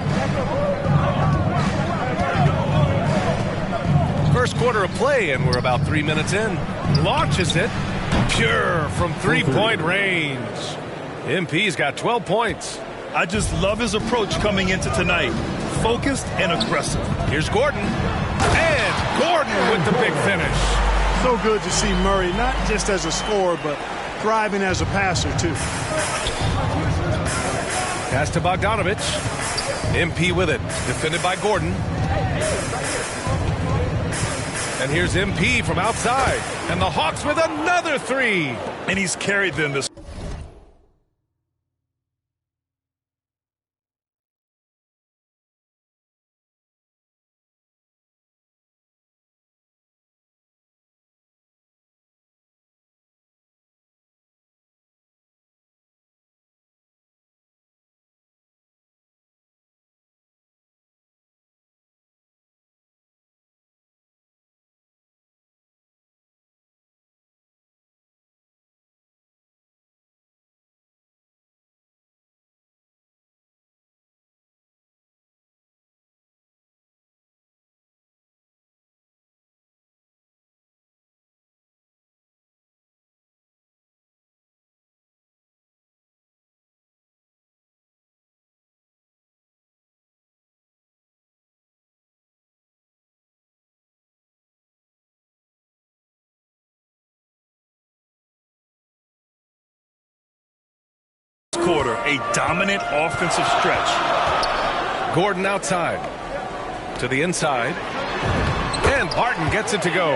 First quarter of play, and we're about 3 minutes in. Launches it. Pure from three-point range. MP's got 12 points. I just love his approach coming into tonight. Focused and aggressive. Here's Gordon. And Gordon with the big finish. So good to see Murray, not just as a scorer, but thriving as a passer, too. Pass to Bogdanovich. MP with it. Defended by Gordon. And here's MP from outside. And the Hawks with another three. And he's carried them this a dominant offensive stretch. Gordon outside. To the inside. And Barton gets it to go.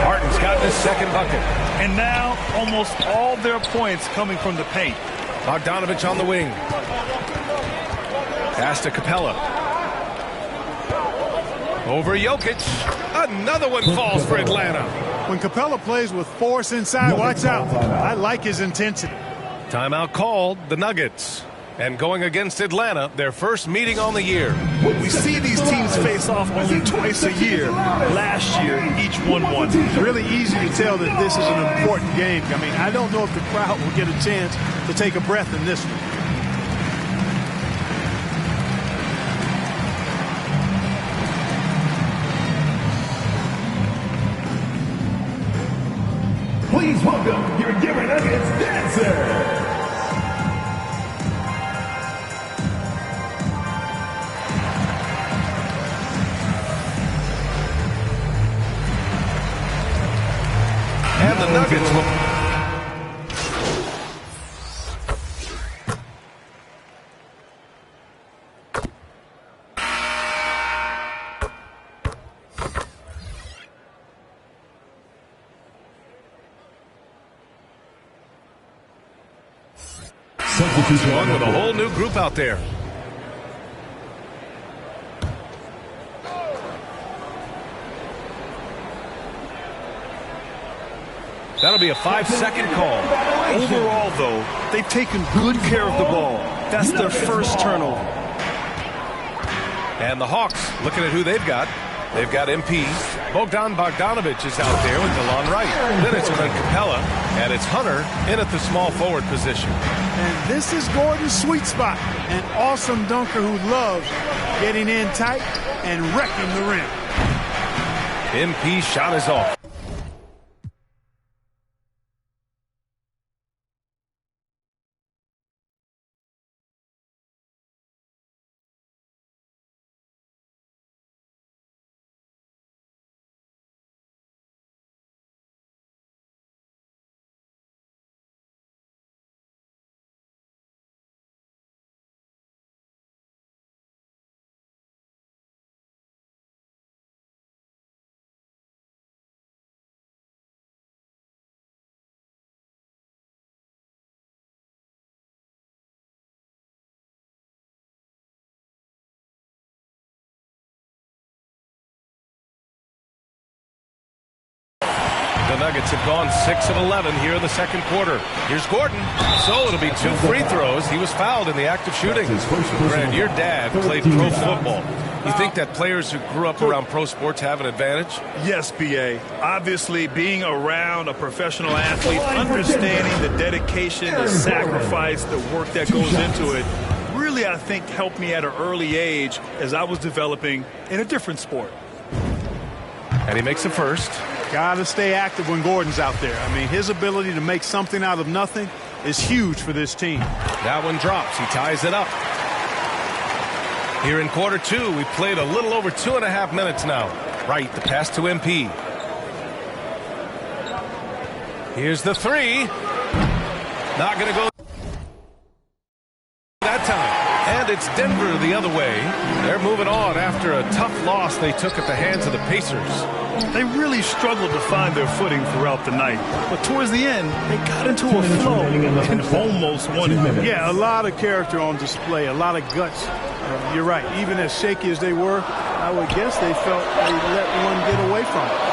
Barton's got his second bucket. And now almost all their points coming from the paint. Bogdanovich on the wing. Pass to Capella. Over Jokic. Another one falls for Atlanta. When Capella plays with force inside, watch out. I like his intensity. Timeout called, the Nuggets. And going against Atlanta, their first meeting on the year. We see these teams face off only twice a year. Last year, each one won. It's really easy to tell that this is an important game. I mean, I don't know if the crowd will get a chance to take a breath in this one. Please welcome your Denver Nuggets dancers. And the Nuggets will... One with a whole new group out there. That'll be a 5-second call. Overall, though, they've taken good care of the ball. That's their first turnover. And the Hawks, looking at who they've got. They've got MP. Bogdanovich is out there with DeLon Wright. Then it's Clint Capella, and it's Hunter in at the small forward position. And this is Gordon's sweet spot. An awesome dunker who loves getting in tight and wrecking the rim. MP shot is off. The Nuggets have gone 6 of 11 here in the second quarter. Here's Gordon. So it'll be 2 free throws. He was fouled in the act of shooting. Grant, your dad played pro football. You think that players who grew up around pro sports have an advantage? Yes, B.A. Obviously, being around a professional athlete, understanding the dedication, the sacrifice, the work that goes into it, really, I think, helped me at an early age as I was developing in a different sport. And he makes the first. Got to stay active when Gordon's out there. I mean, his ability to make something out of nothing is huge for this team. That one drops. He ties it up. Here in quarter two, we've played a little over 2.5 minutes now. Right, the pass to MP. Here's the three. Not going to go that time. And it's Denver the other way. They're moving on after a tough loss they took at the hands of the Pacers. They really struggled to find their footing throughout the night. But towards the end, they got into a flow and almost won it. Yeah, a lot of character on display, a lot of guts. You're right. Even as shaky as they were, I would guess they felt they let one get away from it.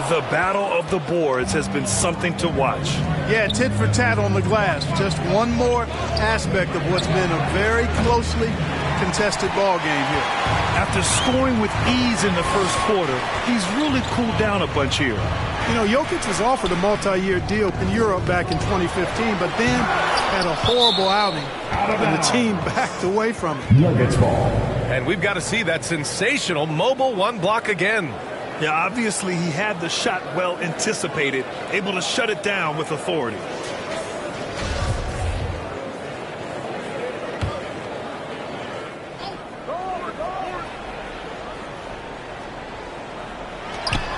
The battle of the boards has been something to watch. Yeah, tit for tat on the glass. Just one more aspect of what's been a very closely contested ball game here. After scoring with ease in the first quarter, he's really cooled down a bunch here. You know, Jokic was offered a multi-year deal in Europe back in 2015, but then had a horrible outing, and the team backed away from it. Nuggets ball. And we've got to see that sensational mobile one block again. Yeah, obviously he had the shot well anticipated, able to shut it down with authority.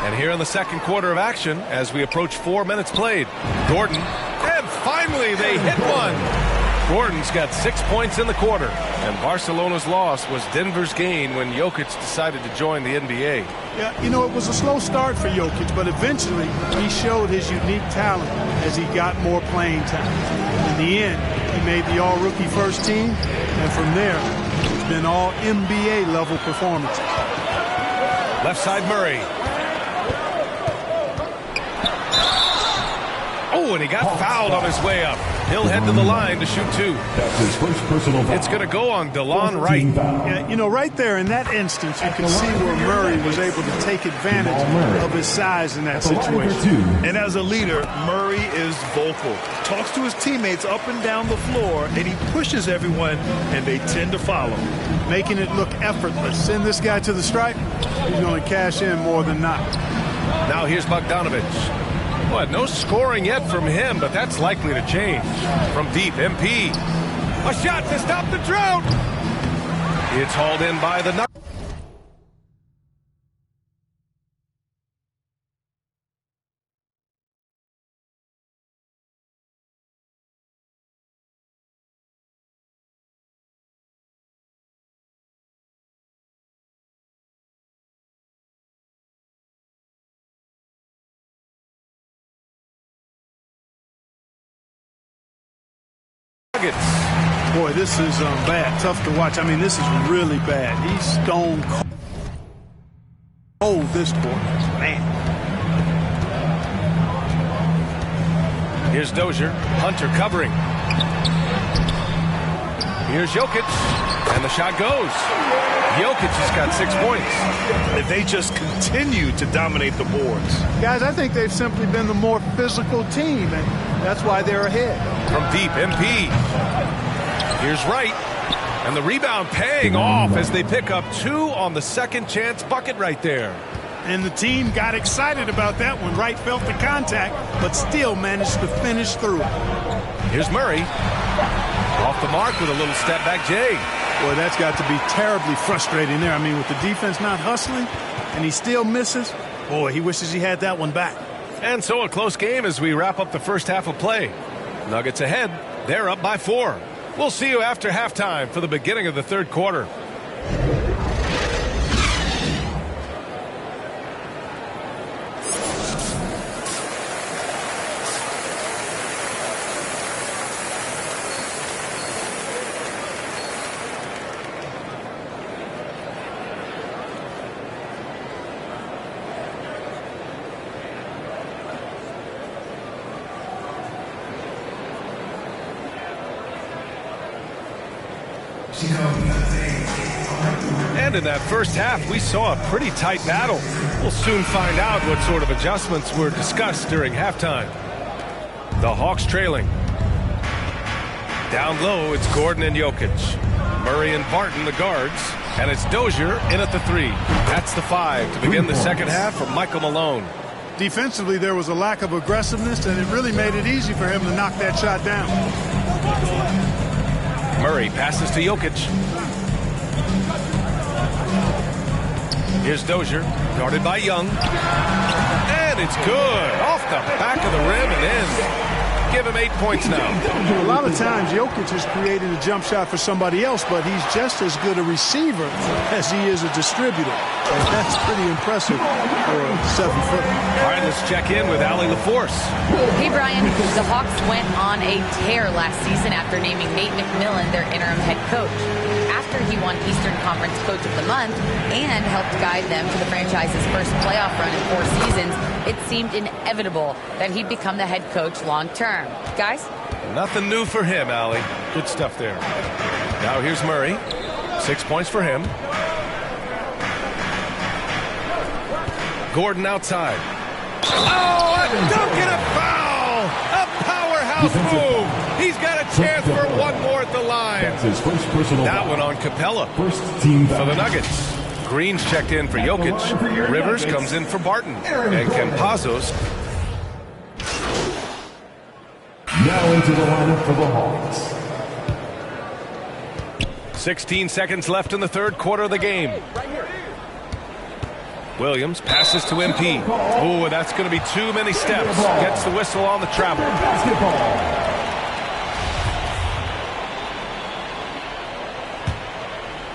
And here in the second quarter of action, as we approach 4 minutes played, Gordon, and finally they hit one. Gordon's got 6 points in the quarter, and Barcelona's loss was Denver's gain when Jokic decided to join the NBA. Yeah, you know, it was a slow start for Jokic, but eventually he showed his unique talent as he got more playing time. In the end, he made the all-rookie first team, and from there, it's been all NBA level performances. Left side Murray. Oh, and he got fouled on his way up. He'll head to the line to shoot 2. That's his first personal foul. It's going to go on DeLon Wright. Yeah, you know, right there in that instance, you can see where Murray was able to take advantage of his size in that situation. And as a leader, Murray is vocal. Talks to his teammates up and down the floor, and he pushes everyone, and they tend to follow. Making it look effortless. Send this guy to the stripe, he's going to cash in more than not. Now here's Bogdanovich. What, no scoring yet from him, but that's likely to change. From deep, MP. A shot to stop the drought. It's hauled in by the Nuggets. Boy, this is bad. Tough to watch. I mean, this is really bad. He's stone cold this quarter. Man. Here's Dozier. Hunter covering. Here's Jokic. And the shot goes. Jokic has got 6 points. If they just continue to dominate the boards. Guys, I think they've simply been the more physical team, and that's why they're ahead. From deep, MP. Here's Wright. And the rebound paying off as they pick up 2 on the second chance bucket right there. And the team got excited about that when Wright felt the contact, but still managed to finish through it. Here's Murray. Off the mark with a little step back Jay. Boy, that's got to be terribly frustrating there. I mean, with the defense not hustling and he still misses, boy, he wishes he had that one back. And so a close game as we wrap up the first half of play. Nuggets ahead. They're up by 4. We'll see you after halftime for the beginning of the third quarter. And in that first half, we saw a pretty tight battle. We'll soon find out what sort of adjustments were discussed during halftime. The Hawks trailing. Down low, it's Gordon and Jokic. Murray and Barton, the guards. And it's Dozier in at the 3. That's the 5 to begin the second half for Michael Malone. Defensively, there was a lack of aggressiveness, and it really made it easy for him to knock that shot down. Murray passes to Jokic. Here's Dozier, guarded by Young. And it's good. Off the back of the rim and in. Give him 8 points now. A lot of times, Jokic has created a jump shot for somebody else, but he's just as good a receiver as he is a distributor. And that's pretty impressive for a 7-footer. All right, let's check in with Allie LaForce. Hey, Brian. The Hawks went on a tear last season after naming Nate McMillan their interim head coach. After he won Eastern Conference Coach of the Month and helped guide them to the franchise's first playoff run in 4 seasons, it seemed inevitable that he'd become the head coach long term. Guys? Nothing new for him, Allie. Good stuff there. Now here's Murray. 6 points for him. Gordon outside. Oh, a dunk and a foul! A powerhouse move! He's got a chance for one more at the line. That's his first personal that one on Capella. First team for the Nuggets. Green's checked in for Jokic. Rivers comes in for Barton. And Campazos. Now into the lineup for the Hawks. 16 seconds left in the third quarter of the game. Williams passes to MP. Oh, that's going to be too many steps. Gets the whistle on the travel.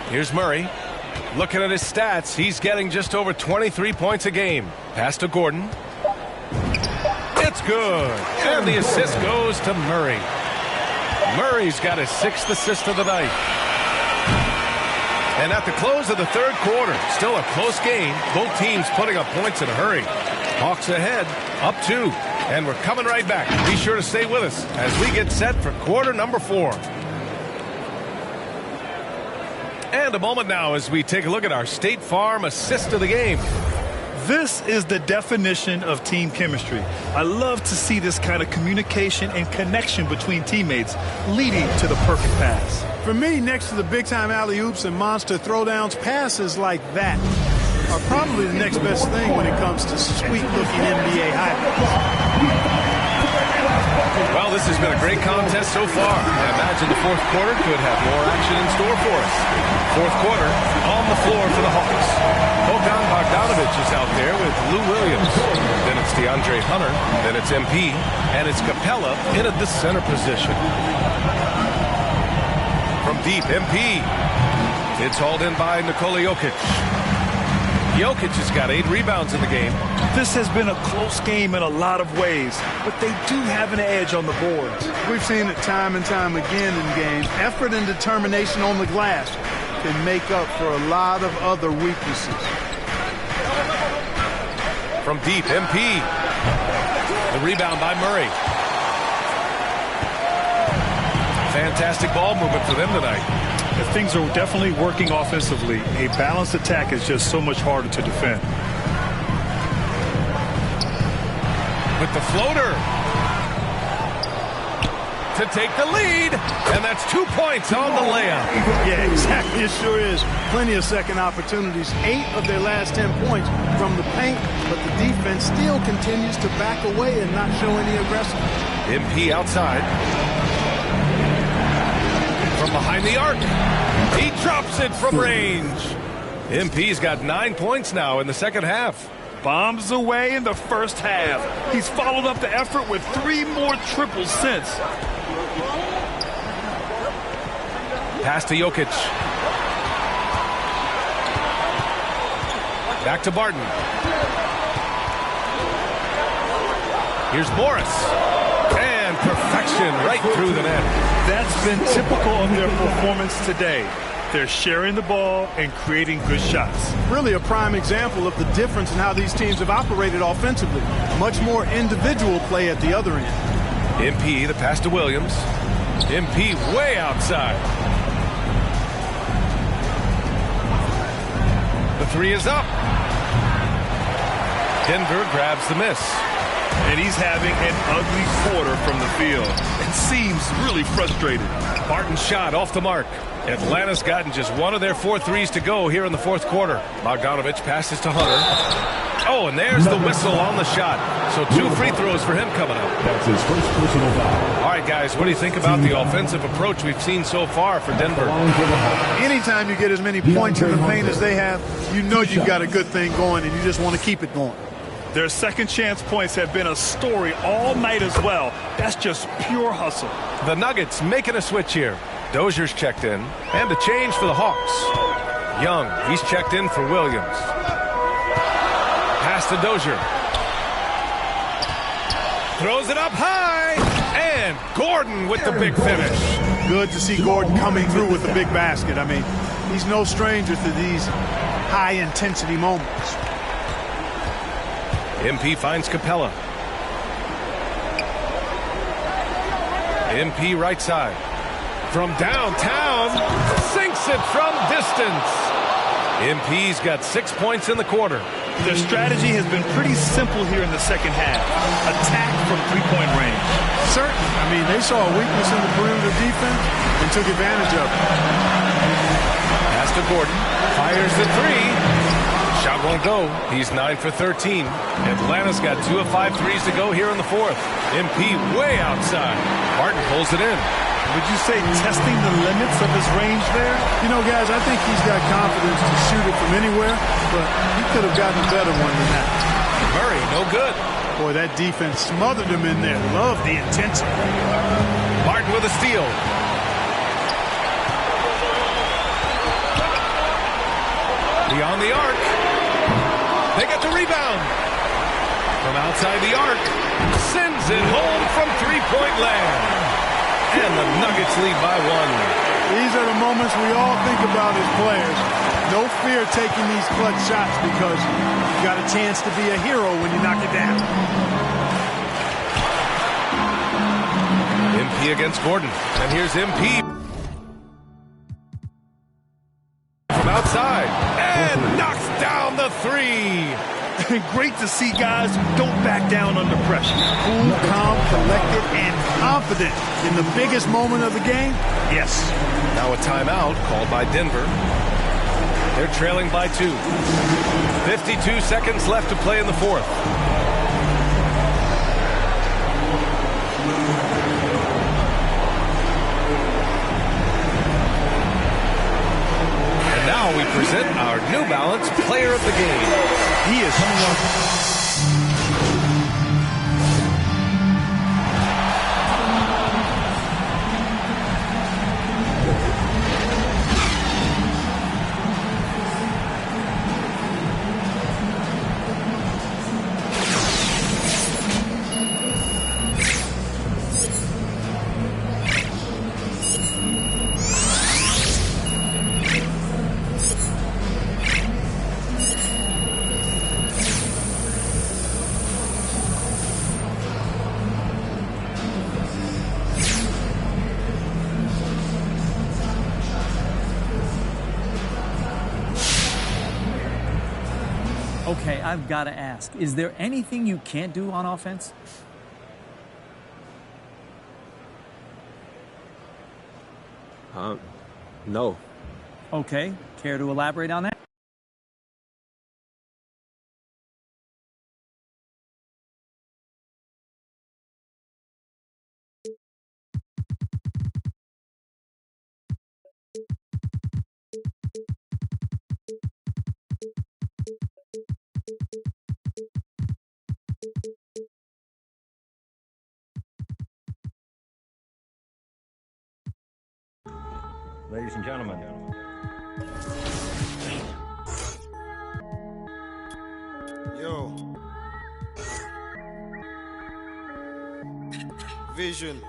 Here's Murray. Looking at his stats, he's getting just over 23 points a game. Pass to Gordon. It's good. And the assist goes to Murray. Murray's got his 6th assist of the night. And at the close of the third quarter, still a close game. Both teams putting up points in a hurry. Hawks ahead, up 2. And we're coming right back. Be sure to stay with us as we get set for quarter number 4. And a moment now as we take a look at our State Farm assist of the game. This is the definition of team chemistry. I love to see this kind of communication and connection between teammates leading to the perfect pass. For me, next to the big-time alley-oops and monster throwdowns, passes like that are probably the next best thing when it comes to sweet-looking NBA highlights. Well, this has been a great contest so far. I imagine the fourth quarter could have more action in store for us. Fourth quarter on the floor for the Hawks. Bogdanovich is out there with Lou Williams. Then it's DeAndre Hunter. Then it's MP. And it's Capella in at the center position. From deep, MP. It's hauled in by Nikola Jokic. Jokic has got 8 rebounds in the game. This has been a close game in a lot of ways, but they do have an edge on the boards. We've seen it time and time again in games. Effort and determination on the glass can make up for a lot of other weaknesses. From deep, MP. The rebound by Murray. Fantastic ball movement for them tonight. Things are definitely working offensively. A balanced attack is just so much harder to defend. With the floater to take the lead, and that's 2 points on the layup. Yeah, exactly. It sure is. Plenty of second opportunities. 8 of their last 10 points from the paint, but the defense still continues to back away and not show any aggressiveness. MP outside. From behind the arc. He drops it from range. MP's got 9 points now in the second half. Bombs away in the first half. He's followed up the effort with 3 more triples since. Pass to Jokic. Back to Barton. Here's Morris. And perfection right through the net. That's been typical of their performance today. They're sharing the ball and creating good shots. Really a prime example of the difference in how these teams have operated offensively. Much more individual play at the other end. MP, the pass to Williams. MP way outside. The 3 is up. Denver grabs the miss. And he's having an ugly quarter from the field. It seems really frustrated. Barton's shot off the mark. Atlanta's gotten just 1 of their 4 threes to go here in the fourth quarter. Bogdanovich passes to Hunter. Oh, and there's the whistle on the shot. So 2 free throws for him coming up. That's his first personal foul. All right, guys, what do you think about the offensive approach we've seen so far for Denver? Anytime you get as many points in the paint as they have, you know you've got a good thing going and you just want to keep it going. Their second chance points have been a story all night as well. That's just pure hustle. The Nuggets making a switch here. Dozier's checked in. And a change for the Hawks. Young, he's checked in for Williams. Pass to Dozier. Throws it up high. And Gordon with the big finish. Good to see Gordon coming through with the big basket. I mean, he's no stranger to these high-intensity moments. MP finds Capella. MP right side. From downtown, sinks it from distance. MP's got 6 points in the quarter. Their strategy has been pretty simple here in the second half. Attack from 3-point range. Certainly. I mean, they saw a weakness in the perimeter defense and took advantage of it. Pass to Gordon. Fires the 3. Shot won't go. He's 9 for 13. Atlanta's got 2 of 5 threes to go here in the fourth. MP way outside. Barton pulls it in. Would you say testing the limits of his range there? You know, guys, I think he's got confidence to shoot it from anywhere, but he could have gotten a better one than that. Murray, no good. Boy, that defense smothered him in there. Love the intensity. Barton with a steal. Around the arc. They get the rebound. From outside the arc. Sends it home from three-point land. And the Nuggets lead by 1. These are the moments we all think about as players. No fear taking these clutch shots because you got a chance to be a hero when you knock it down. MP against Gordon. And here's MP. From outside. And knocks down the three. Great to see guys who don't back down under pressure. Cool, calm, collected, and confident in the biggest moment of the game. Yes. Now a timeout called by Denver. They're trailing by 2. 52 seconds left to play in the fourth. And now we present our New Balance Player of the Game. He is coming up. Okay, I've got to ask, is there anything you can't do on offense? No. Okay, care to elaborate on that? Ladies and gentlemen. Yo. Vision.